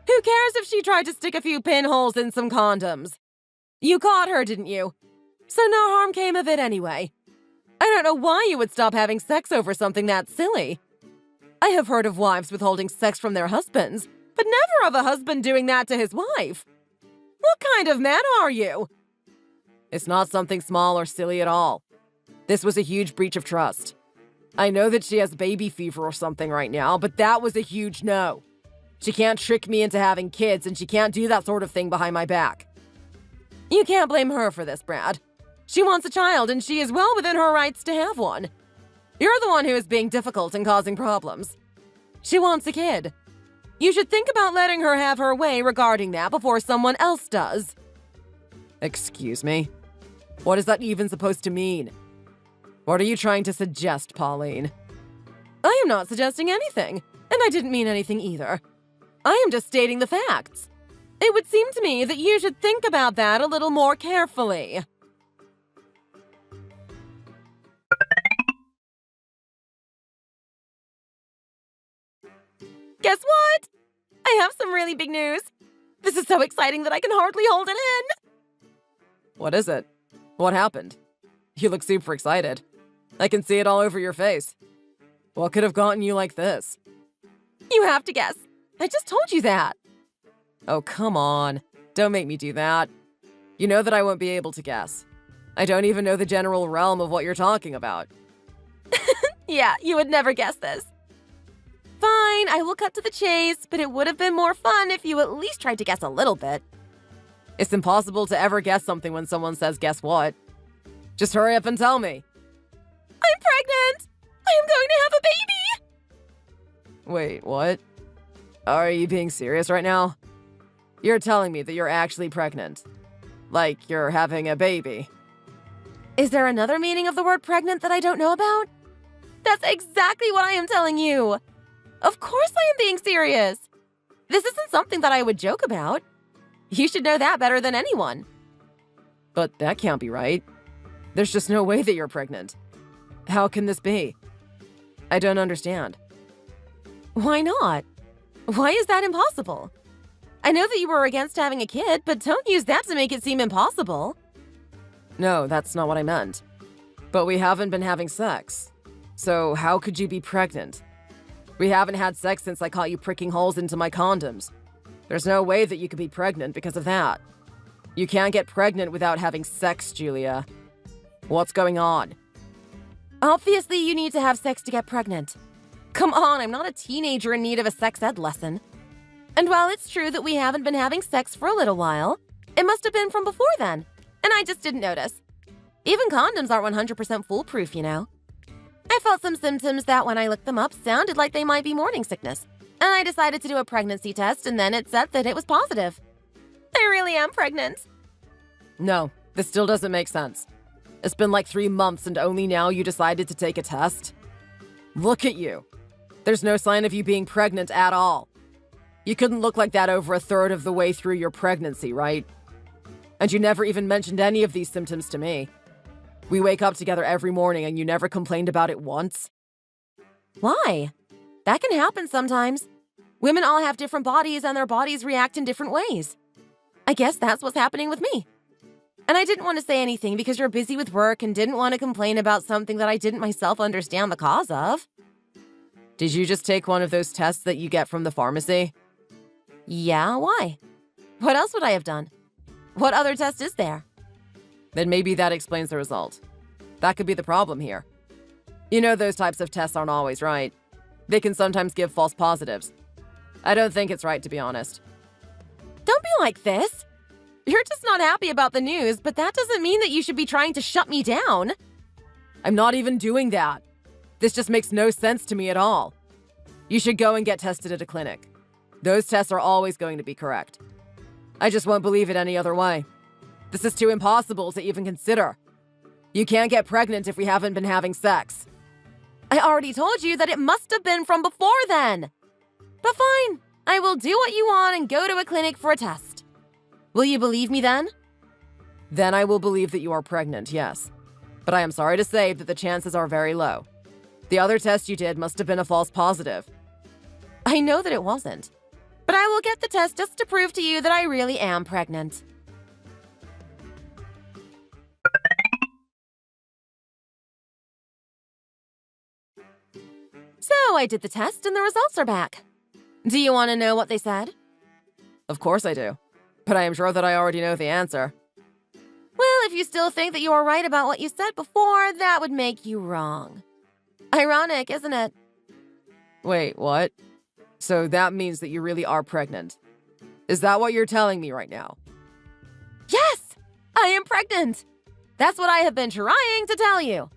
Who cares if she tried to stick a few pinholes in some condoms? You caught her, didn't you? So no harm came of it anyway. I don't know why you would stop having sex over something that silly. I have heard of wives withholding sex from their husbands, but never of a husband doing that to his wife. What kind of man are you? It's not something small or silly at all. This was a huge breach of trust. I know that she has baby fever or something right now, but that was a huge no. She can't trick me into having kids, and she can't do that sort of thing behind my back. You can't blame her for this, Brad. She wants a child, and she is well within her rights to have one. You're the one who is being difficult and causing problems. She wants a kid. You should think about letting her have her way regarding that before someone else does. Excuse me? What is that even supposed to mean? What are you trying to suggest, Pauline? I am not suggesting anything, and I didn't mean anything either. I am just stating the facts. It would seem to me that you should think about that a little more carefully. Guess what? I have some really big news. This is so exciting that I can hardly hold it in. What is it? What happened? You look super excited. I can see it all over your face. What could have gotten you like this? You have to guess. I just told you that. Oh, come on. Don't make me do that. You know that I won't be able to guess. I don't even know the general realm of what you're talking about. Yeah, you would never guess this. Fine, I will cut to the chase, but it would have been more fun if you at least tried to guess a little bit. It's impossible to ever guess something when someone says, guess what? Just hurry up and tell me. I'm pregnant! I am going to have a baby! Wait, what? Are you being serious right now? You're telling me that you're actually pregnant. Like you're having a baby. Is there another meaning of the word pregnant that I don't know about? That's exactly what I am telling you! Of course I am being serious! This isn't something that I would joke about. You should know that better than anyone. But that can't be right. There's just no way that you're pregnant. How can this be? I don't understand. Why not? Why is that impossible? I know that you were against having a kid, but don't use that to make it seem impossible. No, that's not what I meant. But we haven't been having sex. So how could you be pregnant? We haven't had sex since I caught you pricking holes into my condoms. There's no way that you could be pregnant because of that. You can't get pregnant without having sex, Julia. What's going on? Obviously, you need to have sex to get pregnant. Come on, I'm not a teenager in need of a sex ed lesson. And while it's true that we haven't been having sex for a little while, it must have been from before then, and I just didn't notice. Even condoms aren't 100% foolproof, you know. I felt some symptoms that, when I looked them up, sounded like they might be morning sickness, and I decided to do a pregnancy test, and then it said that it was positive. I really am pregnant. No, this still doesn't make sense. It's been like 3 months, and only now you decided to take a test? Look at you. There's no sign of you being pregnant at all. You couldn't look like that over a third of the way through your pregnancy, right? And you never even mentioned any of these symptoms to me. We wake up together every morning and you never complained about it once. Why? That can happen sometimes. Women all have different bodies and their bodies react in different ways. I guess that's what's happening with me. And I didn't want to say anything because you're busy with work and didn't want to complain about something that I didn't myself understand the cause of. Did you just take one of those tests that you get from the pharmacy? Yeah, why? What else would I have done? What other test is there? Then maybe that explains the result. That could be the problem here. You know those types of tests aren't always right. They can sometimes give false positives. I don't think it's right, to be honest. Don't be like this. You're just not happy about the news, but that doesn't mean that you should be trying to shut me down. I'm not even doing that. This just makes no sense to me at all. You should go and get tested at a clinic. Those tests are always going to be correct. I just won't believe it any other way. This is too impossible to even consider. You can't get pregnant if we haven't been having sex. I already told you that it must have been from before then. But fine, I will do what you want and go to a clinic for a test. Will you believe me then? Then I will believe that you are pregnant, yes. But I am sorry to say that the chances are very low. The other test you did must have been a false positive. I know that it wasn't. But I will get the test just to prove to you that I really am pregnant. So I did the test and the results are back. Do you want to know what they said? Of course I do. But I am sure that I already know the answer. Well, if you still think that you were right about what you said before, that would make you wrong. Ironic, isn't it? Wait, what? So that means that you really are pregnant. Is that what you're telling me right now? Yes! I am pregnant! That's what I have been trying to tell you.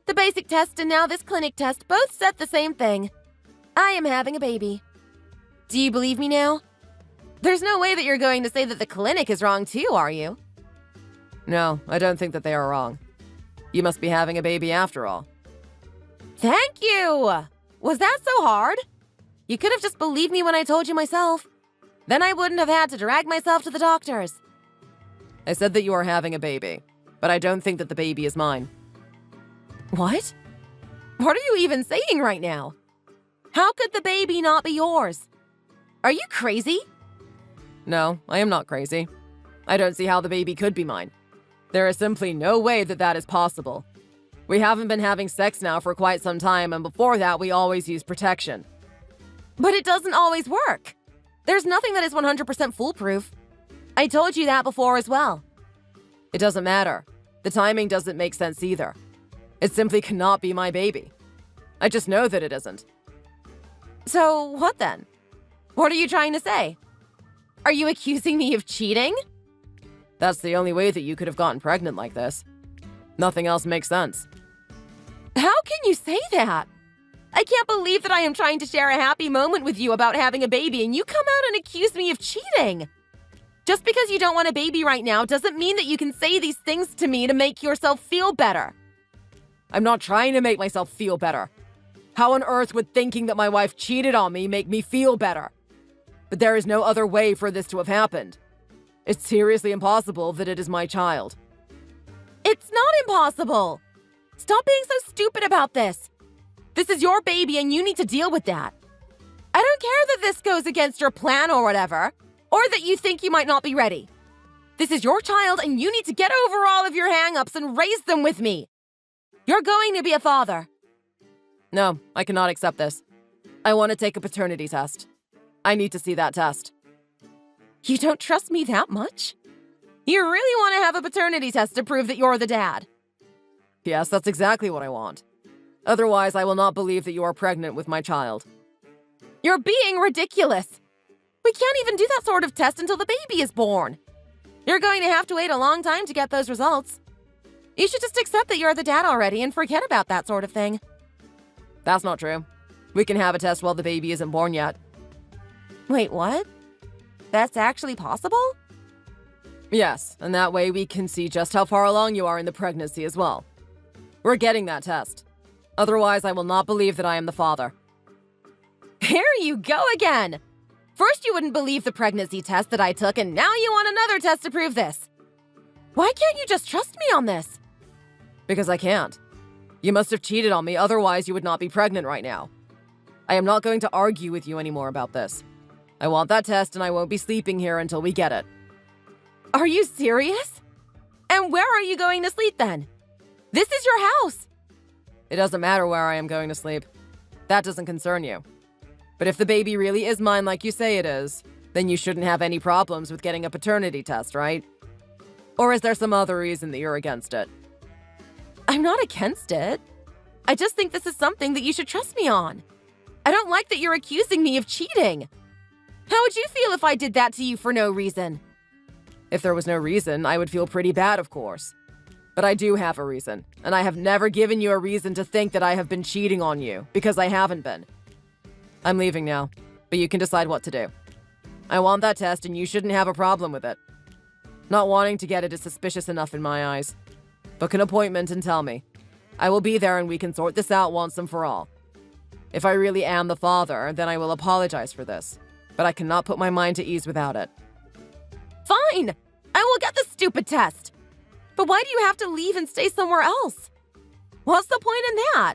The basic test and now this clinic test both said the same thing. I am having a baby. Do you believe me now? There's no way that you're going to say that the clinic is wrong too, are you? No, I don't think that they are wrong. You must be having a baby after all. Thank you! Was that so hard? You could have just believed me when I told you myself. Then I wouldn't have had to drag myself to the doctors. I said that you are having a baby, but I don't think that the baby is mine. What? What are you even saying right now? How could the baby not be yours? Are you crazy? No, I am not crazy. I don't see how the baby could be mine. There is simply no way that that is possible. We haven't been having sex now for quite some time, and before that, we always used protection. But it doesn't always work. There's nothing that is 100% foolproof. I told you that before as well. It doesn't matter. The timing doesn't make sense either. It simply cannot be my baby. I just know that it isn't. So what then? What are you trying to say? Are you accusing me of cheating? That's the only way that you could have gotten pregnant like this. Nothing else makes sense. How can you say that? I can't believe that I am trying to share a happy moment with you about having a baby and you come out and accuse me of cheating. Just because you don't want a baby right now doesn't mean that you can say these things to me to make yourself feel better. I'm not trying to make myself feel better. How on earth would thinking that my wife cheated on me make me feel better? But there is no other way for this to have happened. It's seriously impossible that it is my child. It's not impossible. Stop being so stupid about this. This is your baby and you need to deal with that. I don't care that this goes against your plan or whatever, or that you think you might not be ready. This is your child and you need to get over all of your hang-ups and raise them with me. You're going to be a father. No, I cannot accept this. I want to take a paternity test. I need to see that test. You don't trust me that much? You really want to have a paternity test to prove that you're the dad? Yes, that's exactly what I want. Otherwise, I will not believe that you are pregnant with my child. You're being ridiculous. We can't even do that sort of test until the baby is born. You're going to have to wait a long time to get those results. You should just accept that you're the dad already and forget about that sort of thing. That's not true. We can have a test while the baby isn't born yet. Wait, what? That's actually possible? Yes, and that way we can see just how far along you are in the pregnancy as well. We're getting that test. Otherwise, I will not believe that I am the father. Here you go again! First you wouldn't believe the pregnancy test that I took, and now you want another test to prove this. Why can't you just trust me on this? Because I can't. You must have cheated on me, otherwise you would not be pregnant right now. I am not going to argue with you anymore about this. I want that test and I won't be sleeping here until we get it. Are you serious? And where are you going to sleep then? This is your house. It doesn't matter where I am going to sleep. That doesn't concern you. But if the baby really is mine like you say it is, then you shouldn't have any problems with getting a paternity test, right? Or is there some other reason that you're against it? I'm not against it. I just think this is something that you should trust me on. I don't like that you're accusing me of cheating. How would you feel if I did that to you for no reason? If there was no reason, I would feel pretty bad, of course. But I do have a reason, and I have never given you a reason to think that I have been cheating on you, because I haven't been. I'm leaving now, but you can decide what to do. I want that test, and you shouldn't have a problem with it. Not wanting to get it is suspicious enough in my eyes. Book an appointment and tell me. I will be there and we can sort this out once and for all. If I really am the father, then I will apologize for this. But I cannot put my mind to ease without it. Fine! I will get the stupid test. But why do you have to leave and stay somewhere else? What's the point in that?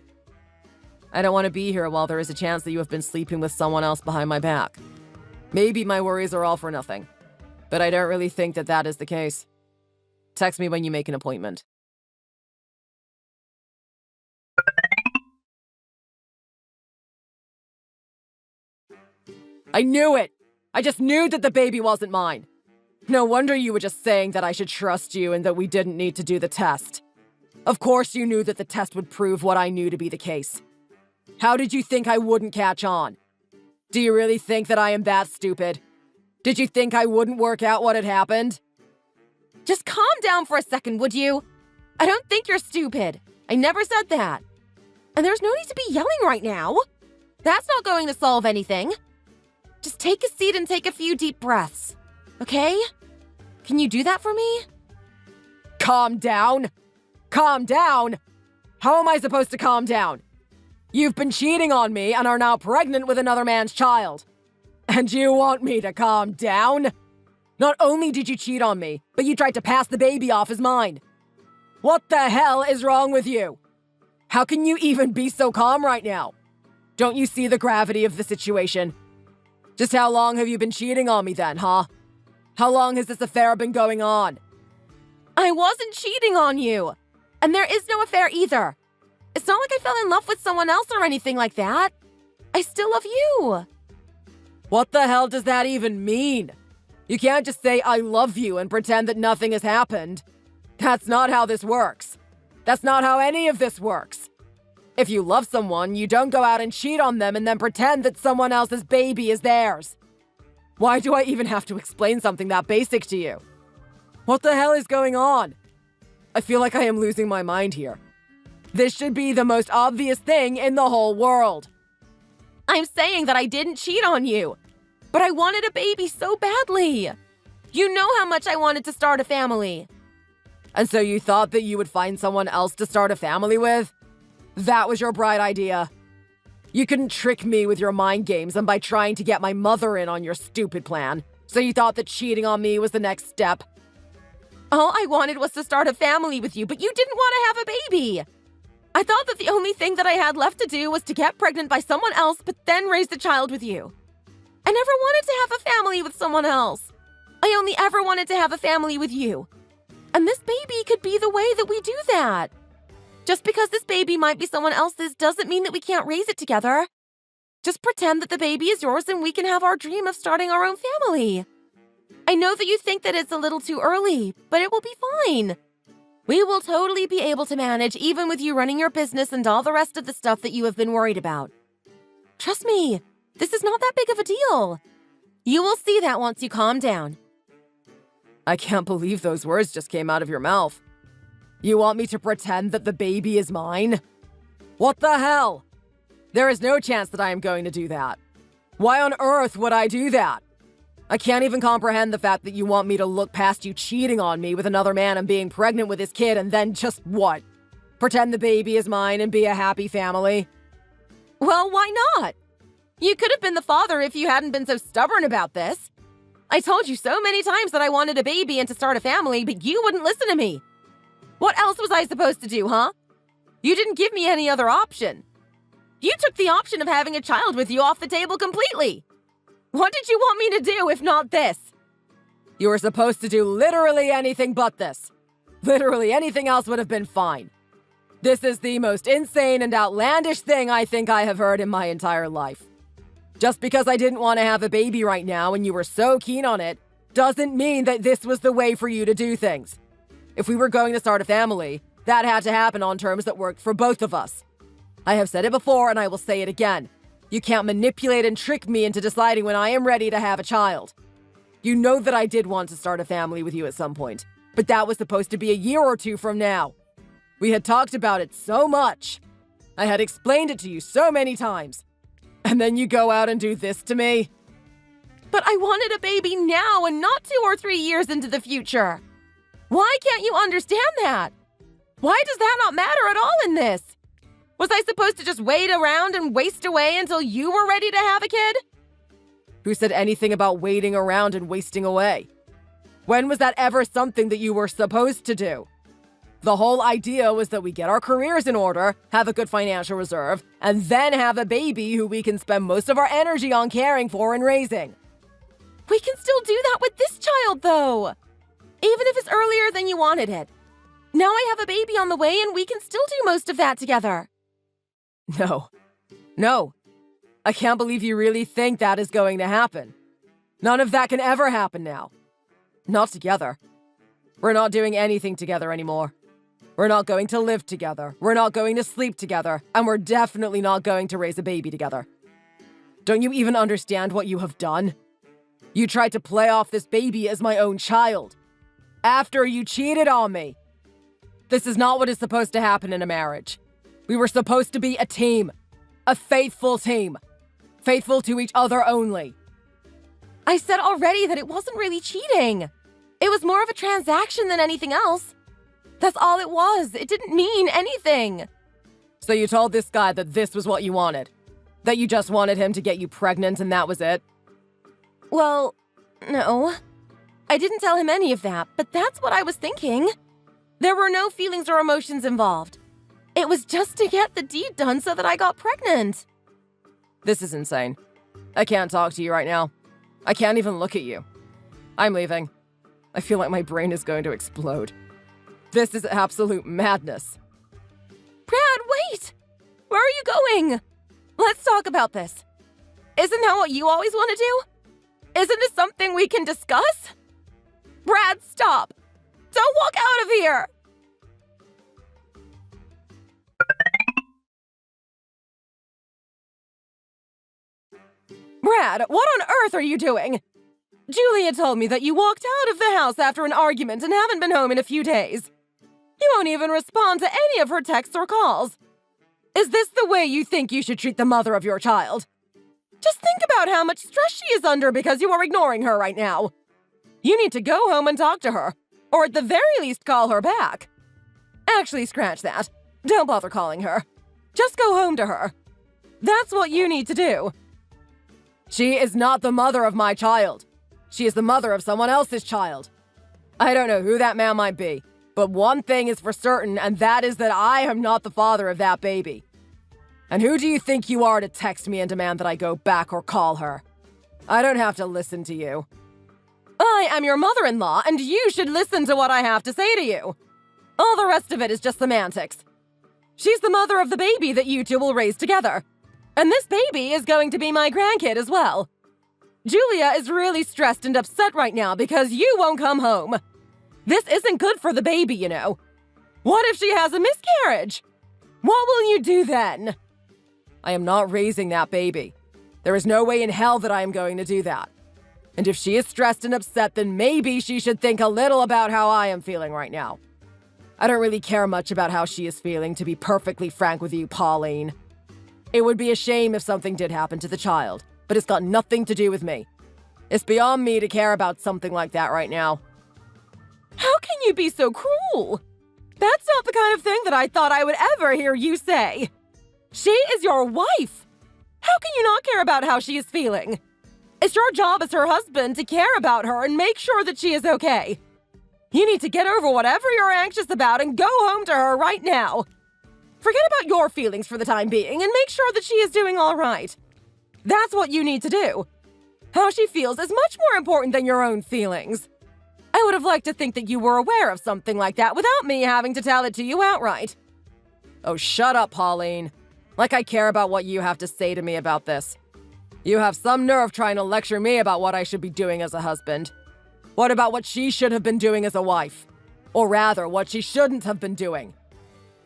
I don't want to be here while there is a chance that you have been sleeping with someone else behind my back. Maybe my worries are all for nothing, but I don't really think that that is the case. Text me when you make an appointment. I knew it! I just knew that the baby wasn't mine. No wonder you were just saying that I should trust you and that we didn't need to do the test. Of course you knew that the test would prove what I knew to be the case. How did you think I wouldn't catch on? Do you really think that I am that stupid? Did you think I wouldn't work out what had happened? Just calm down for a second, would you? I don't think you're stupid. I never said that. And there's no need to be yelling right now. That's not going to solve anything. Just take a seat and take a few deep breaths. Okay? Can you do that for me? Calm down? Calm down? How am I supposed to calm down? You've been cheating on me and are now pregnant with another man's child. And you want me to calm down? Not only did you cheat on me, but you tried to pass the baby off as mine. What the hell is wrong with you? How can you even be so calm right now? Don't you see the gravity of the situation? Just how long have you been cheating on me then, huh? How long has this affair been going on? I wasn't cheating on you. And there is no affair either. It's not like I fell in love with someone else or anything like that. I still love you. What the hell does that even mean? You can't just say I love you and pretend that nothing has happened. That's not how this works. That's not how any of this works. If you love someone, you don't go out and cheat on them and then pretend that someone else's baby is theirs. Why do I even have to explain something that basic to you? What the hell is going on? I feel like I am losing my mind here. This should be the most obvious thing in the whole world. I'm saying that I didn't cheat on you, but I wanted a baby so badly. You know how much I wanted to start a family. And so you thought that you would find someone else to start a family with? That was your bright idea. You couldn't trick me with your mind games and by trying to get my mother in on your stupid plan. So you thought that cheating on me was the next step. All I wanted was to start a family with you, but you didn't want to have a baby. I thought that the only thing that I had left to do was to get pregnant by someone else, but then raise the child with you. I never wanted to have a family with someone else. I only ever wanted to have a family with you. And this baby could be the way that we do that. Just because this baby might be someone else's doesn't mean that we can't raise it together. Just pretend that the baby is yours and we can have our dream of starting our own family. I know that you think that it's a little too early, but it will be fine. We will totally be able to manage even with you running your business and all the rest of the stuff that you have been worried about. Trust me, this is not that big of a deal. You will see that once you calm down. I can't believe those words just came out of your mouth. You want me to pretend that the baby is mine? What the hell? There is no chance that I am going to do that. Why on earth would I do that? I can't even comprehend the fact that you want me to look past you cheating on me with another man and being pregnant with his kid and then just what? Pretend the baby is mine and be a happy family? Well, why not? You could have been the father if you hadn't been so stubborn about this. I told you so many times that I wanted a baby and to start a family, but you wouldn't listen to me. What else was I supposed to do, huh? You didn't give me any other option. You took the option of having a child with you off the table completely. What did you want me to do if not this? You were supposed to do literally anything but this. Literally anything else would have been fine. This is the most insane and outlandish thing I think I have heard in my entire life. Just because I didn't want to have a baby right now and you were so keen on it, doesn't mean that this was the way for you to do things. If we were going to start a family, that had to happen on terms that worked for both of us. I have said it before and I will say it again. You can't manipulate and trick me into deciding when I am ready to have a child. You know that I did want to start a family with you at some point, but that was supposed to be a year or two from now. We had talked about it so much. I had explained it to you so many times. And then you go out and do this to me? But I wanted a baby now and not 2 or 3 years into the future. Why can't you understand that? Why does that not matter at all in this? Was I supposed to just wait around and waste away until you were ready to have a kid? Who said anything about waiting around and wasting away? When was that ever something that you were supposed to do? The whole idea was that we get our careers in order, have a good financial reserve, and then have a baby who we can spend most of our energy on caring for and raising. We can still do that with this child, though. Even if it's earlier than you wanted it. Now I have a baby on the way and we can still do most of that together. No. I can't believe you really think that is going to happen. None of that can ever happen now. Not together. We're not doing anything together anymore. We're not going to live together. We're not going to sleep together. And we're definitely not going to raise a baby together. Don't you even understand what you have done? You tried to play off this baby as my own child. After you cheated on me. This is not what is supposed to happen in a marriage. We were supposed to be a team. A faithful team. Faithful to each other only. I said already that it wasn't really cheating. It was more of a transaction than anything else. That's all it was. It didn't mean anything. So you told this guy that this was what you wanted? That you just wanted him to get you pregnant and that was it? Well, no. I didn't tell him any of that, but that's what I was thinking. There were no feelings or emotions involved. It was just to get the deed done so that I got pregnant. This is insane. I can't talk to you right now. I can't even look at you. I'm leaving. I feel like my brain is going to explode. This is absolute madness. Brad, wait! Where are you going? Let's talk about this. Isn't that what you always want to do? Isn't it something we can discuss? Brad, stop! Don't walk out of here! Brad, what on earth are you doing? Julia told me that you walked out of the house after an argument and haven't been home in a few days. You won't even respond to any of her texts or calls. Is this the way you think you should treat the mother of your child? Just think about how much stress she is under because you are ignoring her right now. You need to go home and talk to her, or at the very least call her back. Actually, scratch that. Don't bother calling her. Just go home to her. That's what you need to do. She is not the mother of my child. She is the mother of someone else's child. I don't know who that man might be, but one thing is for certain, and that is that I am not the father of that baby. And who do you think you are to text me and demand that I go back or call her? I don't have to listen to you. I am your mother-in-law, and you should listen to what I have to say to you. All the rest of it is just semantics. She's the mother of the baby that you two will raise together. And this baby is going to be my grandkid as well. Julia is really stressed and upset right now because you won't come home. This isn't good for the baby, you know. What if she has a miscarriage? What will you do then? I am not raising that baby. There is no way in hell that I am going to do that. And if she is stressed and upset, then maybe she should think a little about how I am feeling right now. I don't really care much about how she is feeling, to be perfectly frank with you, Pauline. It would be a shame if something did happen to the child, but it's got nothing to do with me. It's beyond me to care about something like that right now. How can you be so cruel? That's not the kind of thing that I thought I would ever hear you say. She is your wife. How can you not care about how she is feeling? It's your job as her husband to care about her and make sure that she is okay. You need to get over whatever you're anxious about and go home to her right now. Forget about your feelings for the time being and make sure that she is doing all right. That's what you need to do. How she feels is much more important than your own feelings. I would have liked to think that you were aware of something like that without me having to tell it to you outright. Oh, shut up, Pauline. Like I care about what you have to say to me about this. You have some nerve trying to lecture me about what I should be doing as a husband. What about what she should have been doing as a wife? Or rather, what she shouldn't have been doing.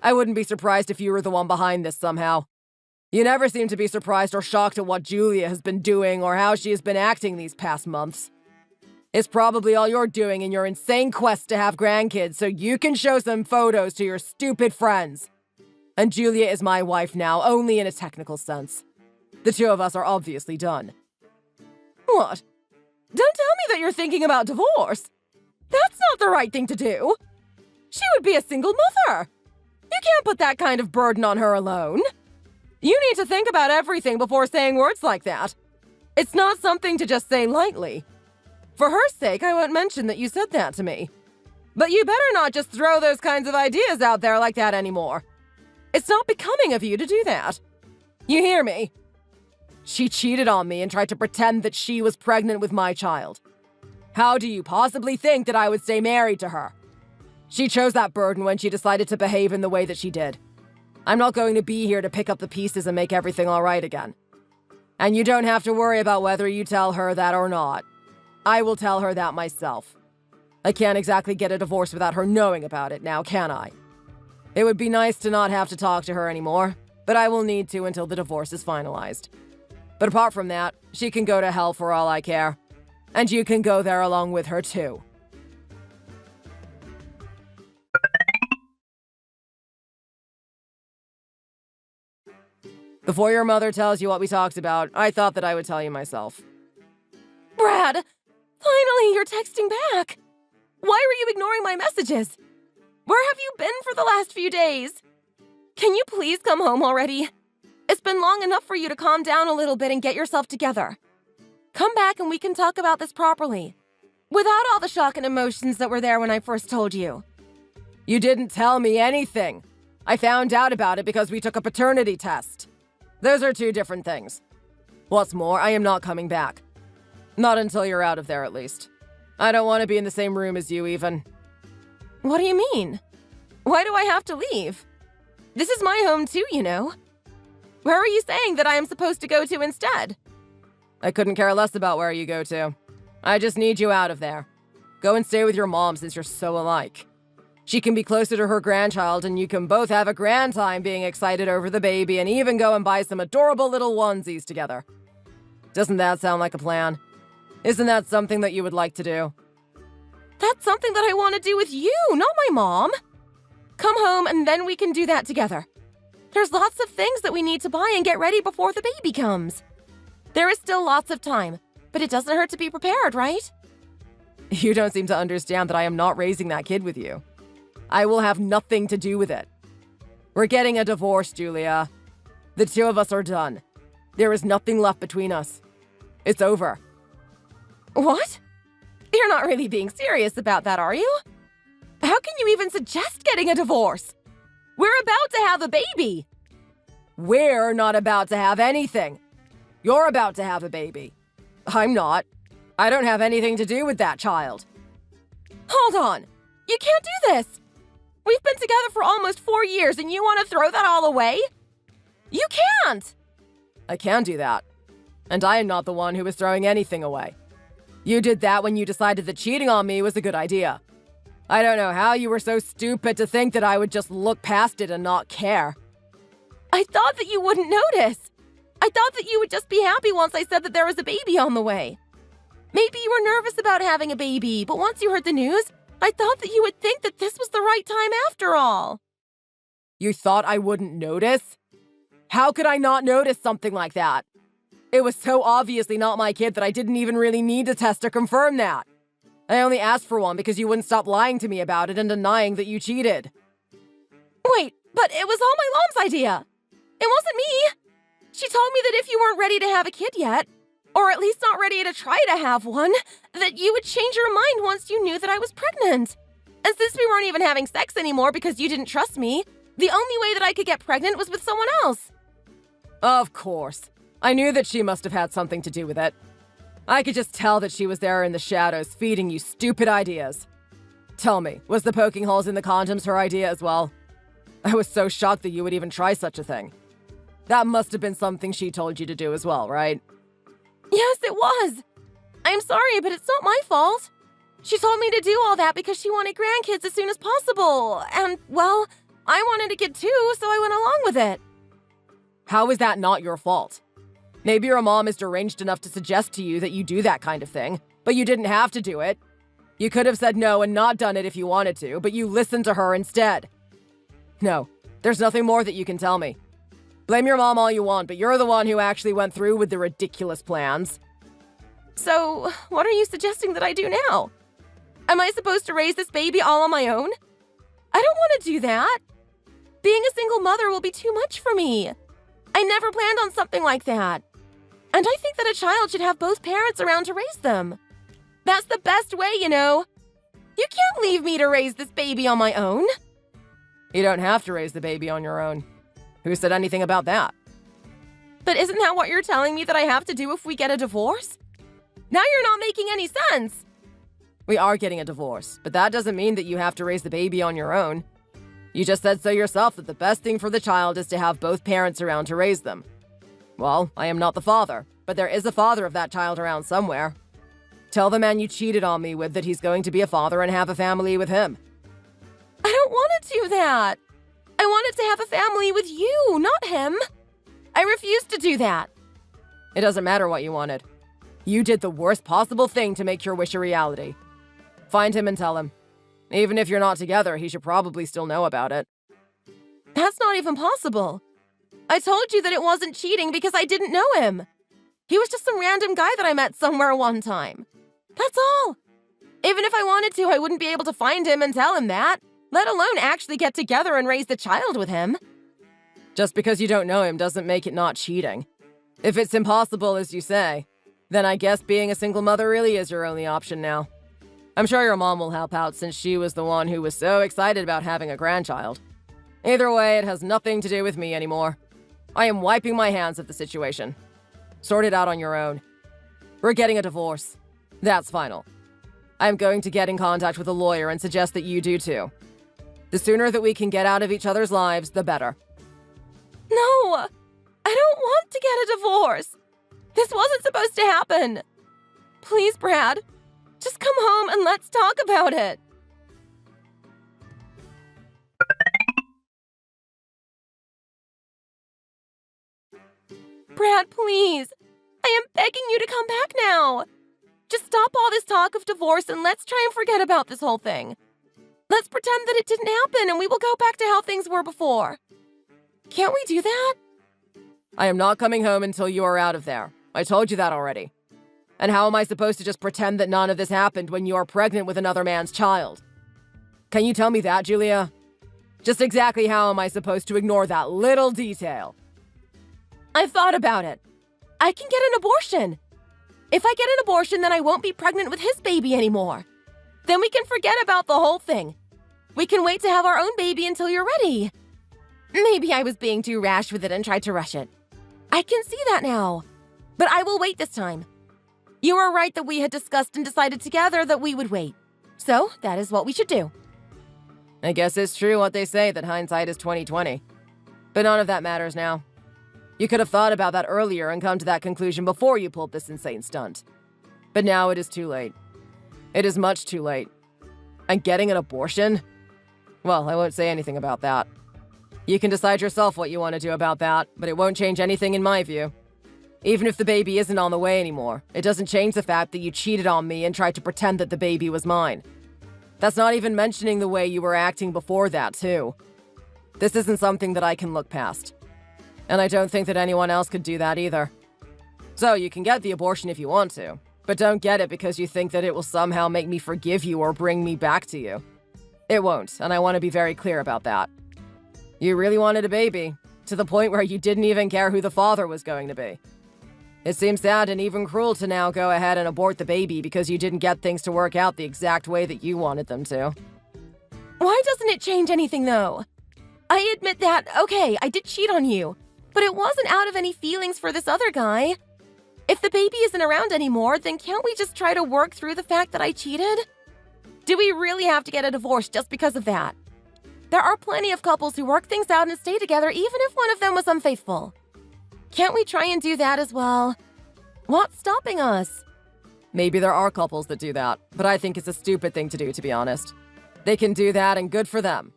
I wouldn't be surprised if you were the one behind this somehow. You never seem to be surprised or shocked at what Julia has been doing or how she has been acting these past months. It's probably all you're doing in your insane quest to have grandkids so you can show some photos to your stupid friends. And Julia is my wife now, only in a technical sense. The two of us are obviously done. What? Don't tell me that you're thinking about divorce. That's not the right thing to do. She would be a single mother. You can't put that kind of burden on her alone. You need to think about everything before saying words like that. It's not something to just say lightly. For her sake, I won't mention that you said that to me. But you better not just throw those kinds of ideas out there like that anymore. It's not becoming of you to do that. You hear me? She cheated on me and tried to pretend that she was pregnant with my child. How do you possibly think that I would stay married to her? She chose that burden when she decided to behave in the way that she did. I'm not going to be here to pick up the pieces and make everything all right again. And you don't have to worry about whether you tell her that or not. I will tell her that myself. I can't exactly get a divorce without her knowing about it now, can I? It would be nice to not have to talk to her anymore, but I will need to until the divorce is finalized. But apart from that, she can go to hell for all I care. And you can go there along with her too. Before your mother tells you what we talked about, I thought that I would tell you myself. Brad, finally you're texting back. Why were you ignoring my messages? Where have you been for the last few days? Can you please come home already? It's been long enough for you to calm down a little bit and get yourself together. Come back and we can talk about this properly, without all the shock and emotions that were there when I first told you. You didn't tell me anything. I found out about it because we took a paternity test. Those are two different things. What's more, I am not coming back. Not until you're out of there, at least. I don't want to be in the same room as you, even. What do you mean? Why do I have to leave? This is my home too, you know. Where are you saying that I am supposed to go to instead? I couldn't care less about where you go to. I just need you out of there. Go and stay with your mom since you're so alike. She can be closer to her grandchild and you can both have a grand time being excited over the baby and even go and buy some adorable little onesies together. Doesn't that sound like a plan? Isn't that something that you would like to do? That's something that I want to do with you, not my mom. Come home and then we can do that together. There's lots of things that we need to buy and get ready before the baby comes. There is still lots of time, but it doesn't hurt to be prepared, right? You don't seem to understand that I am not raising that kid with you. I will have nothing to do with it. We're getting a divorce, Julia. The two of us are done. There is nothing left between us. It's over. What? You're not really being serious about that, are you? How can you even suggest getting a divorce? We're about to have a baby. We're not about to have anything. You're about to have a baby. I'm not. I don't have anything to do with that child. Hold on. You can't do this. We've been together for almost 4 years and you want to throw that all away? You can't. I can do that. And I am not the one who is throwing anything away. You did that when you decided that cheating on me was a good idea. I don't know how you were so stupid to think that I would just look past it and not care. I thought that you wouldn't notice. I thought that you would just be happy once I said that there was a baby on the way. Maybe you were nervous about having a baby, but once you heard the news, I thought that you would think that this was the right time after all. You thought I wouldn't notice? How could I not notice something like that? It was so obviously not my kid that I didn't even really need a test to confirm that. I only asked for one because you wouldn't stop lying to me about it and denying that you cheated. Wait, but it was all my mom's idea. It wasn't me. She told me that if you weren't ready to have a kid yet, or at least not ready to try to have one, that you would change your mind once you knew that I was pregnant. And since we weren't even having sex anymore because you didn't trust me, the only way that I could get pregnant was with someone else. Of course. I knew that she must have had something to do with it. I could just tell that she was there in the shadows feeding you stupid ideas. Tell me, was the poking holes in the condoms her idea as well? I was so shocked that you would even try such a thing. That must have been something she told you to do as well, right? Yes, it was. I'm sorry, but it's not my fault. She told me to do all that because she wanted grandkids as soon as possible. And, well, I wanted a kid too, so I went along with it. How is that not your fault? Maybe your mom is deranged enough to suggest to you that you do that kind of thing, but you didn't have to do it. You could have said no and not done it if you wanted to, but you listened to her instead. No, there's nothing more that you can tell me. Blame your mom all you want, but you're the one who actually went through with the ridiculous plans. So, what are you suggesting that I do now? Am I supposed to raise this baby all on my own? I don't want to do that. Being a single mother will be too much for me. I never planned on something like that. And I think that a child should have both parents around to raise them. That's the best way, you know. You can't leave me to raise this baby on my own. You don't have to raise the baby on your own. Who said anything about that? But isn't that what you're telling me that I have to do if we get a divorce? Now you're not making any sense. We are getting a divorce, but that doesn't mean that you have to raise the baby on your own. You just said so yourself that the best thing for the child is to have both parents around to raise them. Well, I am not the father, but there is a father of that child around somewhere. Tell the man you cheated on me with that he's going to be a father and have a family with him. I don't want to do that. I wanted to have a family with you, not him. I refuse to do that. It doesn't matter what you wanted. You did the worst possible thing to make your wish a reality. Find him and tell him. Even if you're not together, he should probably still know about it. That's not even possible. I told you that it wasn't cheating because I didn't know him. He was just some random guy that I met somewhere one time. That's all. Even if I wanted to, I wouldn't be able to find him and tell him that, let alone actually get together and raise the child with him. Just because you don't know him doesn't make it not cheating. If it's impossible, as you say, then I guess being a single mother really is your only option now. I'm sure your mom will help out since she was the one who was so excited about having a grandchild. Either way, it has nothing to do with me anymore. I am wiping my hands of the situation. Sort it out on your own. We're getting a divorce. That's final. I'm going to get in contact with a lawyer and suggest that you do too. The sooner that we can get out of each other's lives, the better. No! I don't want to get a divorce! This wasn't supposed to happen! Please, Brad, just come home and let's talk about it! Brad, please! I am begging you to come back now! Just stop all this talk of divorce and let's try and forget about this whole thing. Let's pretend that it didn't happen and we will go back to how things were before. Can't we do that? I am not coming home until you are out of there. I told you that already. And how am I supposed to just pretend that none of this happened when you are pregnant with another man's child? Can you tell me that, Julia? Just exactly how am I supposed to ignore that little detail? I've thought about it. I can get an abortion. If I get an abortion, then I won't be pregnant with his baby anymore. Then we can forget about the whole thing. We can wait to have our own baby until you're ready. Maybe I was being too rash with it and tried to rush it. I can see that now. But I will wait this time. You were right that we had discussed and decided together that we would wait. So that is what we should do. I guess it's true what they say that hindsight is 20/20. But none of that matters now. You could have thought about that earlier and come to that conclusion before you pulled this insane stunt. But now it is too late. It is much too late. And getting an abortion? Well, I won't say anything about that. You can decide yourself what you want to do about that, but it won't change anything in my view. Even if the baby isn't on the way anymore, it doesn't change the fact that you cheated on me and tried to pretend that the baby was mine. That's not even mentioning the way you were acting before that, too. This isn't something that I can look past. And I don't think that anyone else could do that either. So you can get the abortion if you want to, but don't get it because you think that it will somehow make me forgive you or bring me back to you. It won't, and I want to be very clear about that. You really wanted a baby, to the point where you didn't even care who the father was going to be. It seems sad and even cruel to now go ahead and abort the baby because you didn't get things to work out the exact way that you wanted them to. Why doesn't it change anything, though? I admit that, okay, I did cheat on you, but it wasn't out of any feelings for this other guy. If the baby isn't around anymore, then can't we just try to work through the fact that I cheated? Do we really have to get a divorce just because of that? There are plenty of couples who work things out and stay together even if one of them was unfaithful. Can't we try and do that as well? What's stopping us? Maybe there are couples that do that, but I think it's a stupid thing to do, to be honest. They can do that and good for them.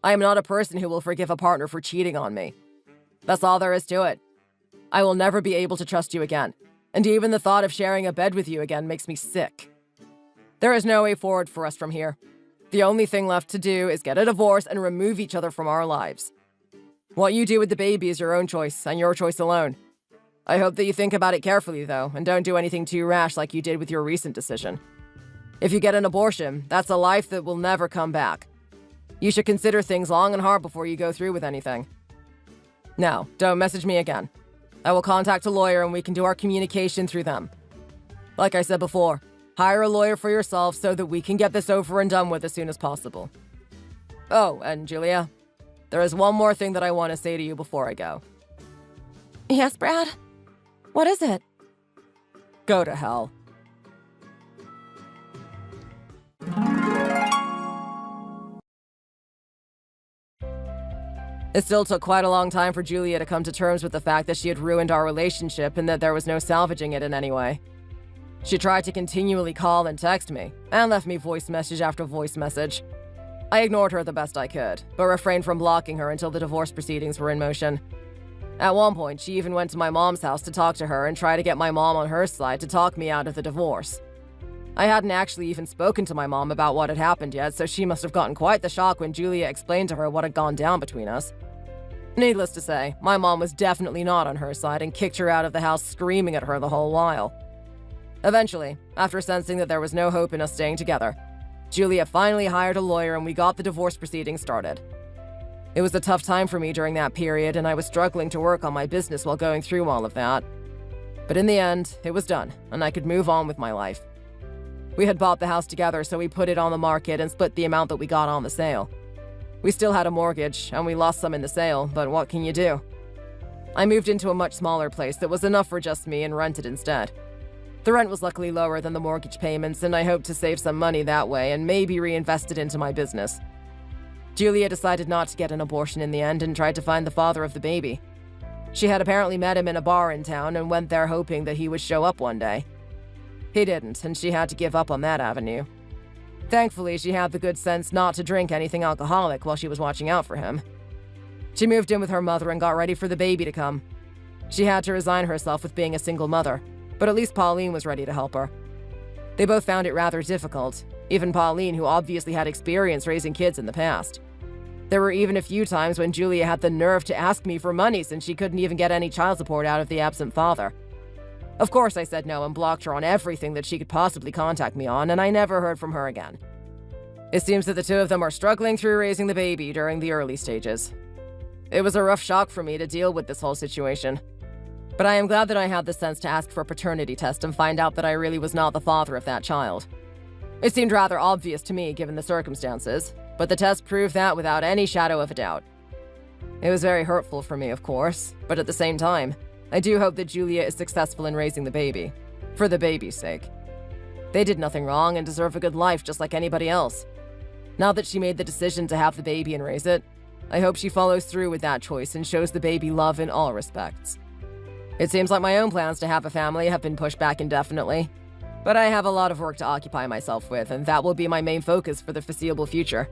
I am not a person who will forgive a partner for cheating on me. That's all there is to it. I will never be able to trust you again, and even the thought of sharing a bed with you again makes me sick. There is no way forward for us from here. The only thing left to do is get a divorce and remove each other from our lives. What you do with the baby is your own choice, and your choice alone. I hope that you think about it carefully, though, and don't do anything too rash like you did with your recent decision. If you get an abortion, that's a life that will never come back. You should consider things long and hard before you go through with anything. Now, don't message me again. I will contact a lawyer and we can do our communication through them. Like I said before, Hire a lawyer for yourself so that we can get this over and done with as soon as possible. Oh, and Julia, there is one more thing that I want to say to you before I go. Yes, Brad? What is it? Go to hell. It still took quite a long time for Julia to come to terms with the fact that she had ruined our relationship and that there was no salvaging it in any way. She tried to continually call and text me, and left me voice message after voice message. I ignored her the best I could, but refrained from blocking her until the divorce proceedings were in motion. At one point, she even went to my mom's house to talk to her and try to get my mom on her side to talk me out of the divorce. I hadn't actually even spoken to my mom about what had happened yet, so she must have gotten quite the shock when Julia explained to her what had gone down between us. Needless to say, my mom was definitely not on her side and kicked her out of the house screaming at her the whole while. Eventually, after sensing that there was no hope in us staying together, Julia finally hired a lawyer and we got the divorce proceedings started. It was a tough time for me during that period, and I was struggling to work on my business while going through all of that. But in the end, it was done, and I could move on with my life. We had bought the house together, so we put it on the market and split the amount that we got on the sale. We still had a mortgage, and we lost some in the sale, but what can you do? I moved into a much smaller place that was enough for just me and rented instead. The rent was luckily lower than the mortgage payments, and I hoped to save some money that way and maybe reinvest it into my business. Julia decided not to get an abortion in the end and tried to find the father of the baby. She had apparently met him in a bar in town and went there hoping that he would show up one day. He didn't, and she had to give up on that avenue. Thankfully, she had the good sense not to drink anything alcoholic while she was watching out for him. She moved in with her mother and got ready for the baby to come. She had to resign herself with being a single mother, but at least Pauline was ready to help her. They both found it rather difficult, even Pauline, who obviously had experience raising kids in the past. There were even a few times when Julia had the nerve to ask me for money since she couldn't even get any child support out of the absent father. Of course I said no and blocked her on everything that she could possibly contact me on, and I never heard from her again. It seems that the two of them are struggling through raising the baby during the early stages. It was a rough shock for me to deal with this whole situation. But I am glad that I had the sense to ask for a paternity test and find out that I really was not the father of that child. It seemed rather obvious to me given the circumstances, but the test proved that without any shadow of a doubt. It was very hurtful for me, of course, but at the same time, I do hope that Julia is successful in raising the baby, for the baby's sake. They did nothing wrong and deserve a good life just like anybody else. Now that she made the decision to have the baby and raise it, I hope she follows through with that choice and shows the baby love in all respects. It seems like my own plans to have a family have been pushed back indefinitely, but I have a lot of work to occupy myself with, and that will be my main focus for the foreseeable future.